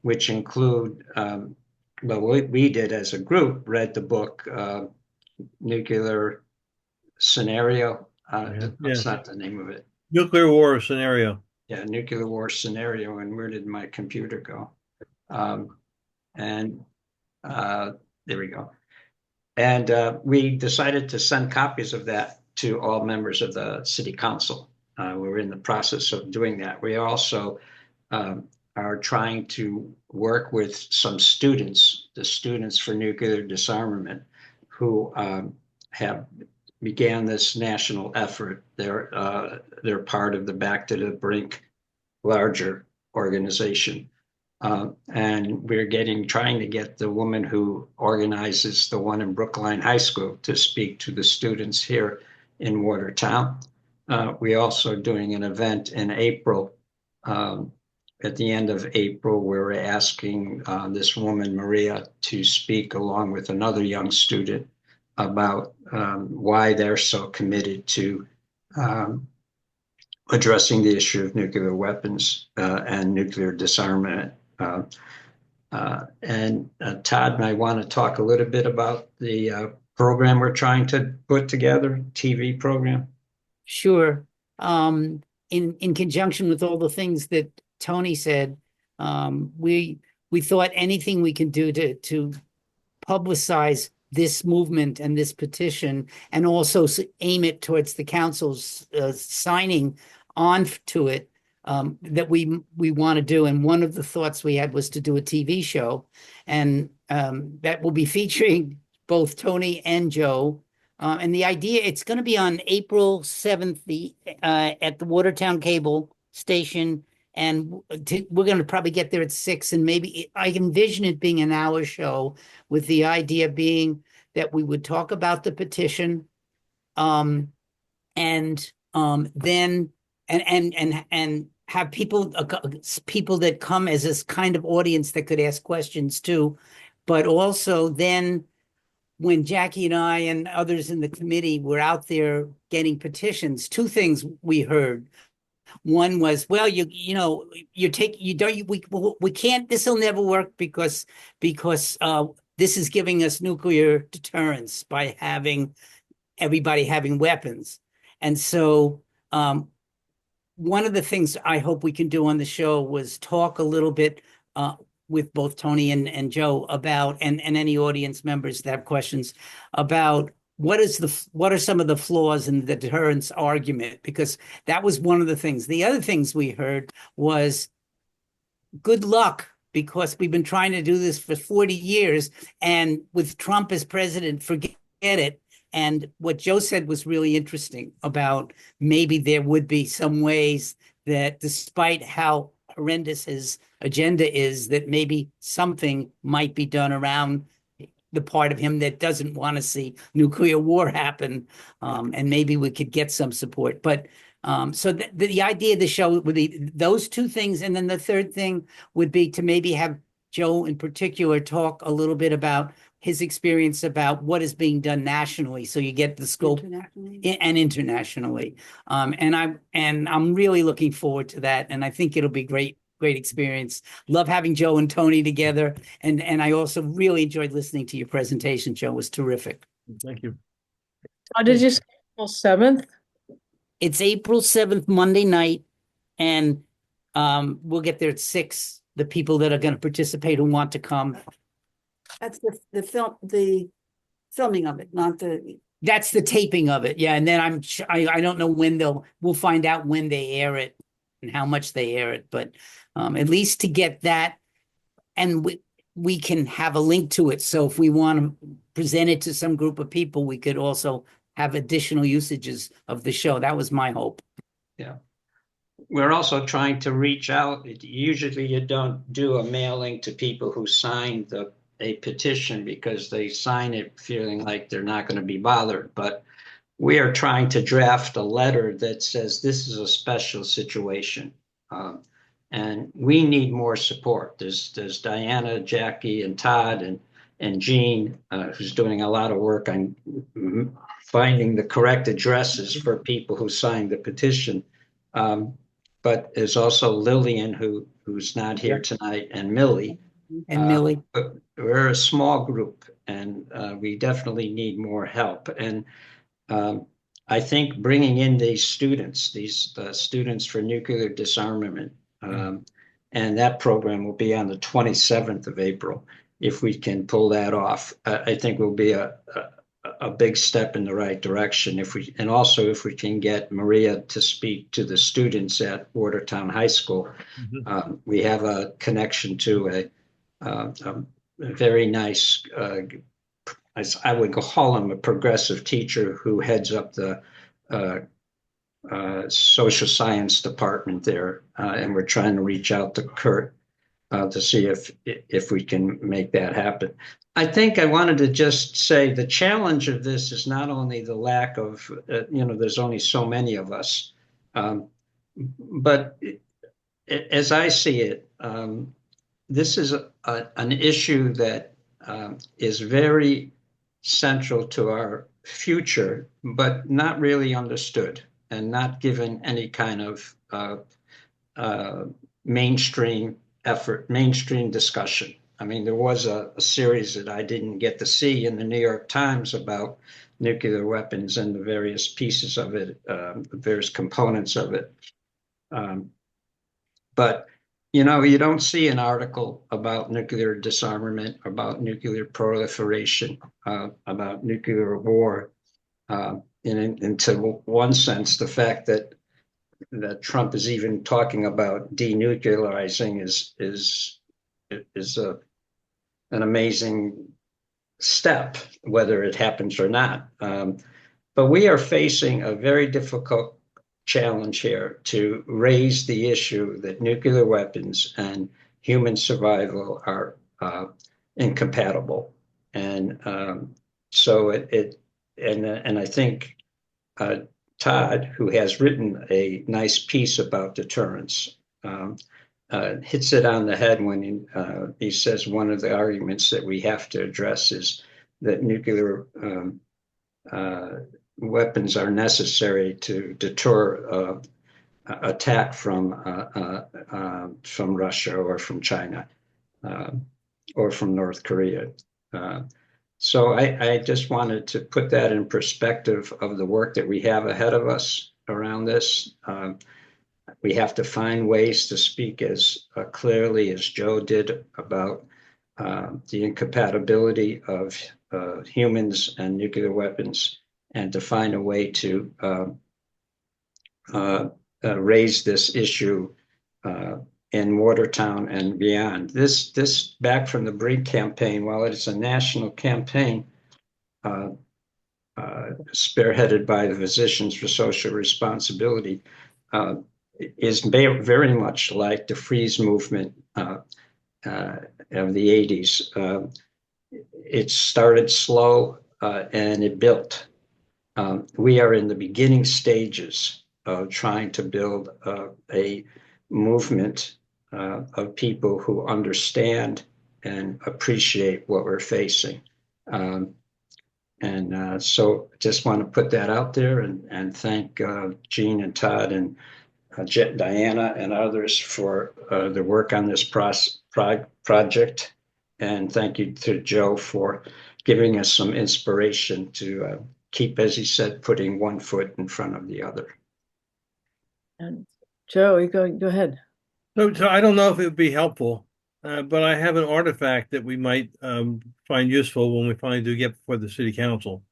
which include, what we did as a group, read the book Nuclear Scenario. That's not the name of it. Nuclear War Scenario. Yeah, Nuclear War Scenario. And where did my computer go? There we go. And we decided to send copies of that to all members of the city council. We're in the process of doing that. We also are trying to work with some students, the Students for Nuclear Disarmament, who have began this national effort. They're part of the Back to the Brink larger organization. And we're trying to get the woman who organizes the one in Brookline High School to speak to the students here in Watertown. We're also doing an event in April. At the end of April, we're asking this woman, Maria, to speak along with another young student about why they're so committed to addressing the issue of nuclear weapons and nuclear disarmament. And Todd and I want to talk a little bit about the program we're trying to put together, TV program. Sure. In conjunction with all the things that Tony said, we thought anything we can do to publicize this movement and this petition, and also aim it towards the council's signing on to it, that we want to do. And one of the thoughts we had was to do a TV show, and that will be featuring both Tony and Joe. And the idea, it's going to be on April 7th, at the Watertown Cable Station. And we're going to probably get there at 6, and maybe I envision it being an hour show, with the idea being that we would talk about the petition, and then have people that come as this kind of audience that could ask questions too, but also then, when Jackie and I and others in the committee were out there getting petitions, two things we heard. One was, well, we can't, this will never work because this is giving us nuclear deterrence by having everybody having weapons. And so one of the things I hope we can do on the show was talk a little bit with both Tony and Joe about, and any audience members that have questions about, what are some of the flaws in the deterrence argument? Because that was one of the things. The other things we heard was, good luck, because we've been trying to do this for 40 years, and with Trump as president, forget it. And what Joe said was really interesting about, maybe there would be some ways that, despite how horrendous his agenda is, that maybe something might be done around the part of him that doesn't want to see nuclear war happen, and maybe we could get some support. But so the idea of the show would be those two things, and then the third thing would be to maybe have Joe in particular talk a little bit about his experience about what is being done nationally, so you get the scope and internationally. And I'm really looking forward to that, and I think it'll be great experience. Love having Joe and Tony together, and I also really enjoyed listening to your presentation, Joe. It was terrific. Thank you. Oh, did you say April 7th? It's April 7th, Monday night, and we'll get there at 6. The people that are going to participate who want to come. That's the filming of it, not the. That's the taping of it, yeah. And then I don't know when we'll find out when they air it and how much they air it, but at least to get that, and we can have a link to it. So if we want to present it to some group of people, we could also have additional usages of the show. That was my hope. Yeah. We're also trying to reach out. Usually you don't do a mailing to people who signed a petition, because they sign it feeling like they're not going to be bothered. But we are trying to draft a letter that says this is a special situation, and we need more support. There's Diana, Jackie, and Todd, and Jean, who's doing a lot of work on finding the correct addresses for people who signed the petition. But there's also Lillian, who's not here tonight, and Millie. And Millie. But we're a small group, and we definitely need more help. And I think bringing in these students for nuclear disarmament, and that program will be on the 27th of April. If we can pull that off, I think will be a big step in the right direction. If we can get Maria to speak to the students at Watertown High School. We have a connection to a very nice I would call him a progressive teacher who heads up the uh, social science department there, and we're trying to reach out to Kurt to see if we can make that happen. I think I wanted to just say the challenge of this is not only the lack of, there's only so many of us, but as I see it, this is an issue that is very central to our future, but not really understood and not given any kind of mainstream effort, mainstream discussion. I mean, there was a series that I didn't get to see in the New York Times about nuclear weapons and the various pieces of it, the various components of it. But you don't see an article about nuclear disarmament, about nuclear proliferation, about nuclear war. Into one sense, the fact that Trump is even talking about denuclearizing is an amazing step, whether it happens or not. But we are facing a very difficult challenge here to raise the issue that nuclear weapons and human survival are incompatible, and so and I think Todd, who has written a nice piece about deterrence, hits it on the head when he says one of the arguments that we have to address is that nuclear weapons are necessary to deter attack from Russia or from China or from North Korea. So I just wanted to put that in perspective of the work that we have ahead of us around this. We have to find ways to speak as clearly as Joe did about the incompatibility of humans and nuclear weapons, and to find a way to raise this issue in Watertown and beyond. This back from the Brink campaign, while it's a national campaign spearheaded by the Physicians for Social Responsibility, is very much like the freeze movement of the 80s. It started slow and it built. We are in the beginning stages of trying to build a movement of people who understand and appreciate what we're facing. So just want to put that out there and thank Gene and Todd and Diana and others for the work on this project. And thank you to Joe for giving us some inspiration to keep, as he said, putting one foot in front of the other. And Joe, you go ahead. So I don't know if it would be helpful, but I have an artifact that we might find useful when we finally do get before the city council.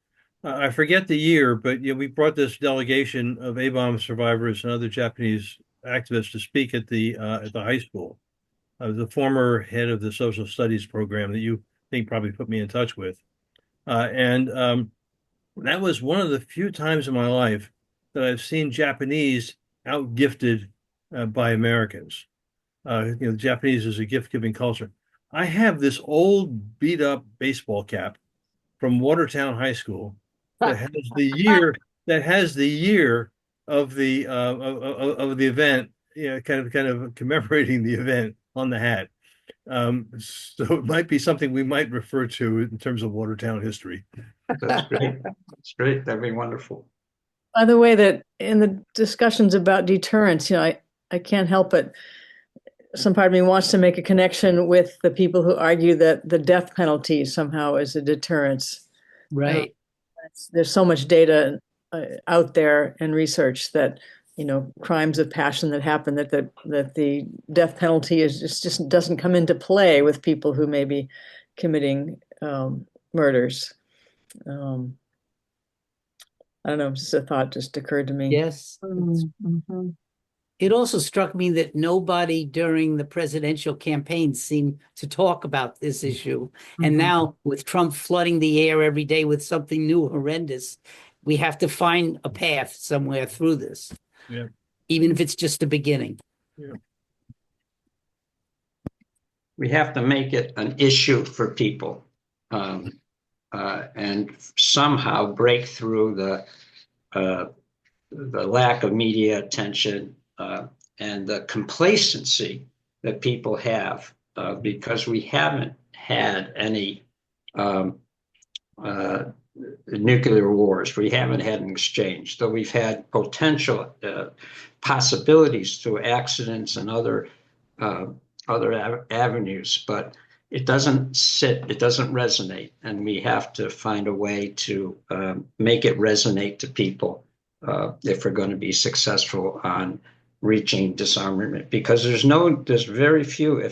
I forget the year, but we brought this delegation of A-bomb survivors and other Japanese activists to speak at the high school. I was the former head of the social studies program that you think probably put me in touch with, and that was one of the few times in my life that I've seen Japanese outgifted by Americans. Japanese is a gift-giving culture. I have this old beat-up baseball cap from Watertown High School that has the year of the event, kind of commemorating the event on the hat. So it might be something we might refer to in terms of Watertown history. That's great. That's great. That'd be wonderful. By the way, that in the discussions about deterrence, I can't help but some part of me wants to make a connection with the people who argue that the death penalty somehow is a deterrence. Right. There's so much data out there and research that crimes of passion that happen that the death penalty is just doesn't come into play with people who may be committing murders. I don't know, just a thought just occurred to me. Yes. Mm-hmm. It also struck me that nobody during the presidential campaign seemed to talk about this issue. And now with Trump flooding the air every day with something new, horrendous, we have to find a path somewhere through this. Yeah. Even if it's just the beginning. Yeah. We have to make it an issue for people, and somehow break through the lack of media attention and the complacency that people have, because we haven't had any nuclear wars. We haven't had an exchange, though we've had potential possibilities through accidents and other avenues, but it doesn't resonate, and we have to find a way to make it resonate to people if we're going to be successful on reaching disarmament, because there's very few,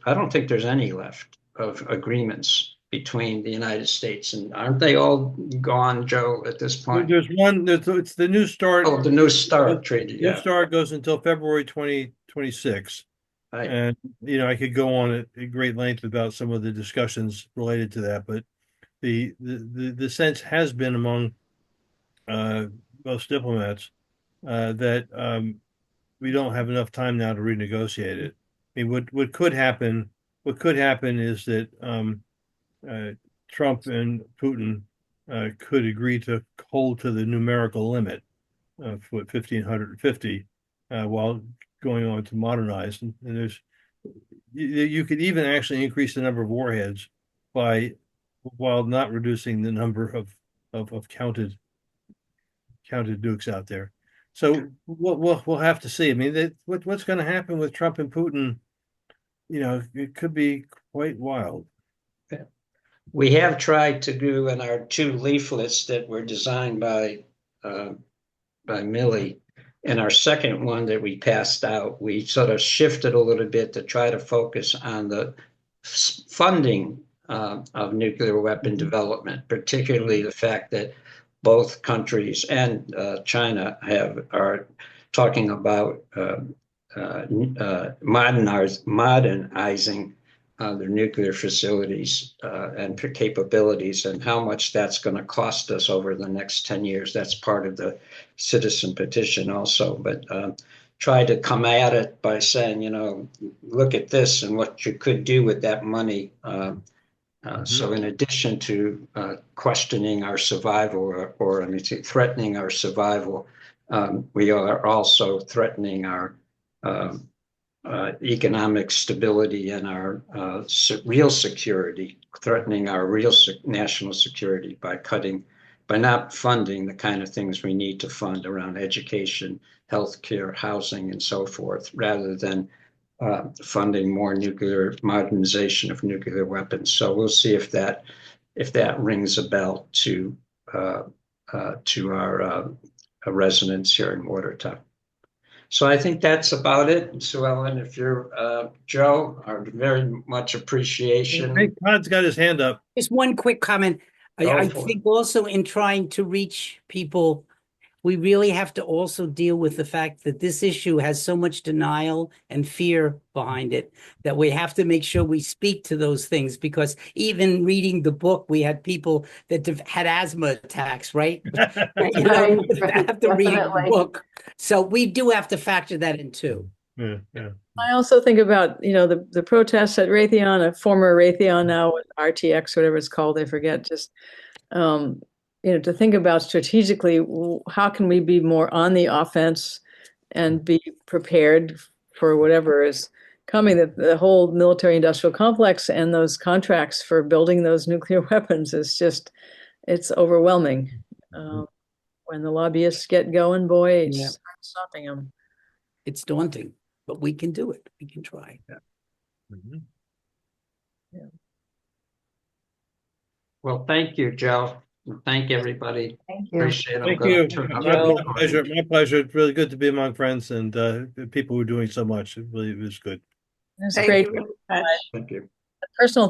I don't think there's any left of agreements between the United States, and aren't they all gone, Joe, at this point? There's one, it's the New START. Oh, the New START treaty. New START goes until February 2026. Right. And, I could go on at great length about some of the discussions related to that, but the sense has been among most diplomats that we don't have enough time now to renegotiate it. I mean, what could happen is that Trump and Putin could agree to hold to the numerical limit of 1,550 while going on to modernize. And you could even actually increase the number of warheads while not reducing the number of counted nukes out there. So we'll have to see. I mean, what's going to happen with Trump and Putin? It could be quite wild. We have tried to do in our 2 leaflets that were designed by Millie. In our second one that we passed out, we sort of shifted a little bit to try to focus on the funding of nuclear weapon development, particularly the fact that both countries and China are talking about modernizing their nuclear facilities and capabilities, and how much that's going to cost us over the next 10 years. That's part of the citizen petition also, but try to come at it by saying, look at this and what you could do with that money. So in addition to questioning our survival or threatening our survival, we are also threatening our economic stability and our real security, threatening our real national security by not funding the kind of things we need to fund around education, healthcare, housing, and so forth, rather than funding more nuclear modernization of nuclear weapons. So we'll see if that rings a bell to our residents here in Watertown. So I think that's about it. Sue Ellen, if you're Joe, our very much appreciation. Hey, Todd's got his hand up. Just one quick comment. I think also in trying to reach people, we really have to also deal with the fact that this issue has so much denial and fear behind it that we have to make sure we speak to those things, because even reading the book, we had people that had asthma attacks, right? After reading the book. So we do have to factor that in too. Yeah. I also think about, the protests at Raytheon, a former Raytheon now, RTX, whatever it's called, I forget, just, to think about strategically, how can we be more on the offense and be prepared for whatever is coming. The whole military industrial complex and those contracts for building those nuclear weapons is it's overwhelming. When the lobbyists get going, boy, it's hard stopping them. It's daunting, but we can do it. We can try. Yeah. Well, thank you, Joe. Thank everybody. Thank you. Appreciate it. Thank you. My pleasure. My pleasure. It's really good to be among friends and people who are doing so much. It really was good. It was Thank great. you very much. Thank you. Personal